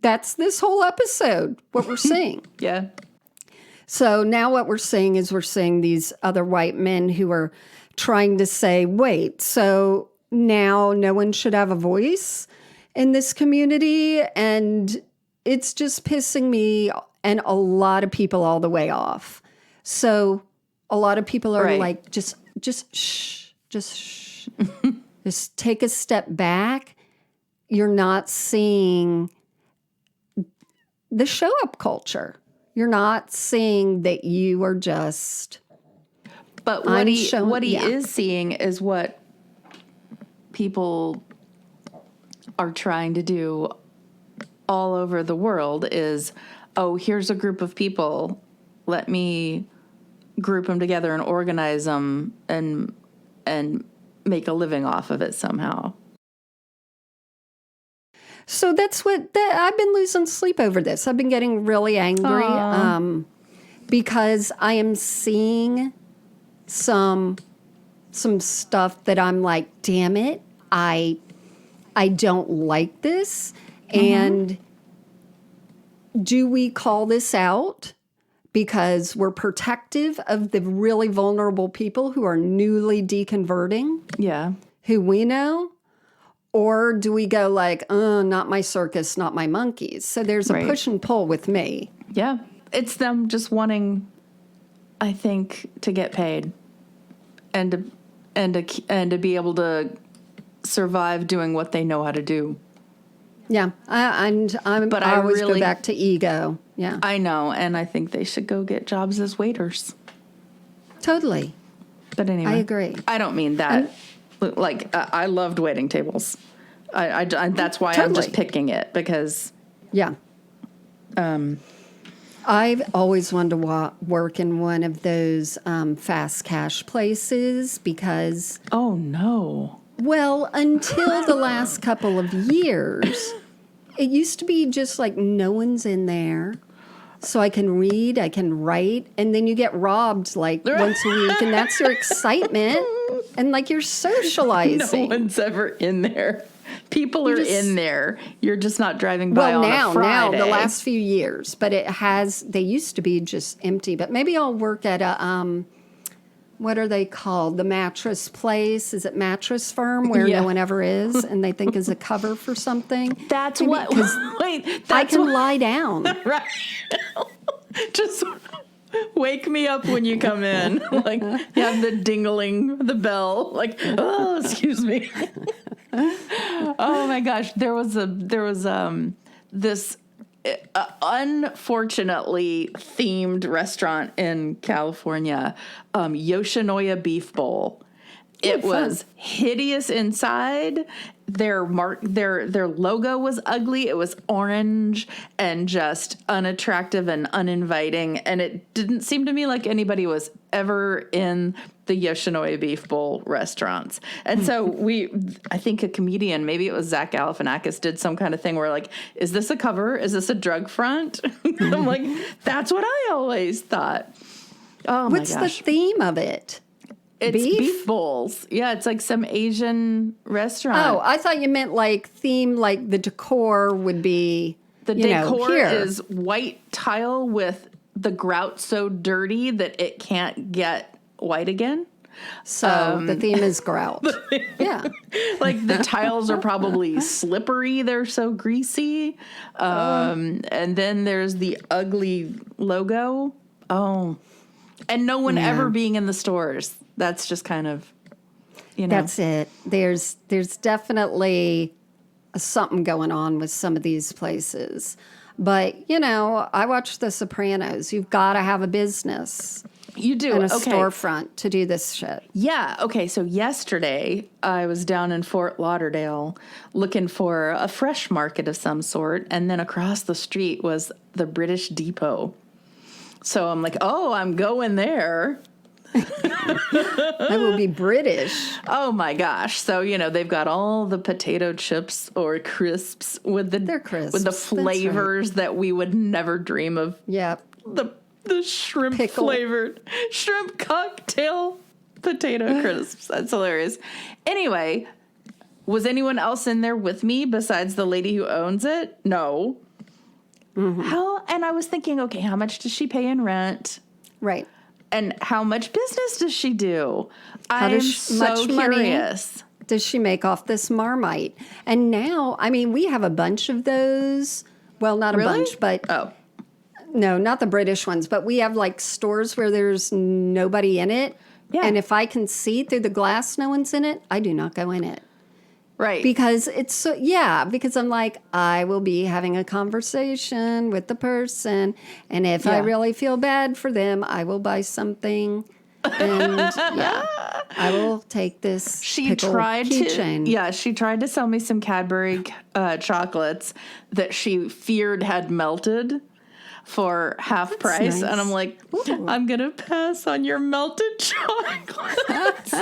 Speaker 2: that's this whole episode, what we're seeing.
Speaker 1: Yeah.
Speaker 2: So now what we're seeing is we're seeing these other white men who are trying to say, wait, so now no one should have a voice in this community, and it's just pissing me and a lot of people all the way off. So a lot of people are like, just shh, just shh. Just take a step back. You're not seeing the show up culture. You're not seeing that you are just.
Speaker 1: But what he is seeing is what people are trying to do all over the world is, oh, here's a group of people. Let me group them together and organize them and make a living off of it somehow.
Speaker 2: So that's I've been losing sleep over this. I've been getting really angry because I am seeing some stuff that I'm like, damn it, I don't like this. And do we call this out because we're protective of the really vulnerable people who are newly deconverting?
Speaker 1: Yeah.
Speaker 2: Who we know? Or do we go like, not my circus, not my monkeys? So there's a push and pull with me.
Speaker 1: Yeah. It's them just wanting, I think, to get paid and to be able to survive doing what they know how to do.
Speaker 2: Yeah. I always go back to ego. Yeah.
Speaker 1: I know. And I think they should go get jobs as waiters.
Speaker 2: Totally.
Speaker 1: But anyway.
Speaker 2: I agree.
Speaker 1: I don't mean that. I loved waiting tables. I that's why I'm just picking it because.
Speaker 2: Yeah. I've always wanted to work in one of those fast cash places because.
Speaker 1: Oh no.
Speaker 2: Well, until the last couple of years, it used to be just like no one's in there. So I can read, I can write, and then you get robbed like once a week, and that's your excitement. And like you're socializing.
Speaker 1: No one's ever in there. People are in there. You're just not driving by on a Friday.
Speaker 2: Now, the last few years. But they used to be just empty. But maybe I'll work at a, what are they called? The mattress place? Is it Mattress Firm where no one ever is and they think is a cover for something?
Speaker 1: That's
Speaker 2: maybe,
Speaker 1: what, wait.
Speaker 2: I can lie down.
Speaker 1: Right. Just wake me up when you come in. Like, you have the dingling, the bell. Like, oh, excuse me. Oh my gosh, there was this unfortunately themed restaurant in California, Yoshinoya Beef Bowl. It was hideous inside. Their logo was ugly. It was orange and just unattractive and uninviting. And it didn't seem to me like anybody was ever in the Yoshinoya Beef Bowl restaurants. And so I think a comedian, maybe it was Zach Galifianakis, did some kind of thing where like, is this a cover? Is this a drug front? I'm like, that's what I always thought. Oh my gosh.
Speaker 2: What's the theme of it?
Speaker 1: It's beef bowls. Yeah, it's like some Asian restaurant.
Speaker 2: Oh, I thought you meant like theme, like the decor would be.
Speaker 1: The decor is white tile with the grout so dirty that it can't get white again.
Speaker 2: So the theme is grout. Yeah.
Speaker 1: Like the tiles are probably slippery. They're so greasy. And then there's the ugly logo. Oh. And no one ever being in the stores. That's just kind of,
Speaker 2: That's it. There's definitely something going on with some of these places. But, you know, I watch The Sopranos. You've got to have a business.
Speaker 1: You do.
Speaker 2: And a
Speaker 1: Okay.
Speaker 2: storefront to do this shit.
Speaker 1: Yeah. Okay. So yesterday I was down in Fort Lauderdale looking for a fresh market of some sort. And then across the street was the British Depot. So I'm like, oh, I'm going there.
Speaker 2: I will be British.
Speaker 1: Oh my gosh. So, you know, they've got all the potato chips or crisps with
Speaker 2: They're crisps.
Speaker 1: with the flavors that we would never dream of.
Speaker 2: Yep.
Speaker 1: The shrimp flavored shrimp cocktail potato crisps. That's hilarious. Anyway, was anyone else in there with me besides the lady who owns it? No. Mm-hmm. And I was thinking, okay, how much does she pay in rent?
Speaker 2: Right.
Speaker 1: And how much business does she do?
Speaker 2: How much
Speaker 1: curious.
Speaker 2: money does she make off this Marmite? And now, I mean, we have a bunch of those. Well, not a bunch, but no, not the British ones. But we have like stores where there's nobody in it. Yeah. And if I can see through the glass no one's in it, I do not go in it.
Speaker 1: Right.
Speaker 2: Because it's because I'm like, I will be having a conversation with the person. And if I really feel bad for them, I will buy something. And I will take this keychain.
Speaker 1: She tried to sell me some Cadbury chocolates that she feared had melted for half price. Nice. And I'm like, I'm going to pass on your melted chocolates.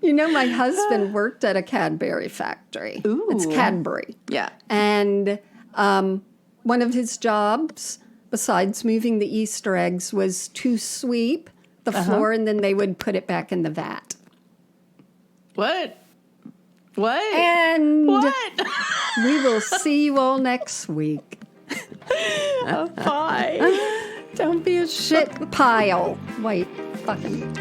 Speaker 2: You know, my husband worked at a Cadbury factory.
Speaker 1: Ooh.
Speaker 2: It's Cadbury.
Speaker 1: Yeah.
Speaker 2: And one of his jobs, besides moving the Easter eggs, was to sweep the floor, and then they would put it back in the vat.
Speaker 1: What?
Speaker 2: And
Speaker 1: what?
Speaker 2: We will see you all next week.
Speaker 1: Bye.
Speaker 2: Don't be a shit pile. White fucking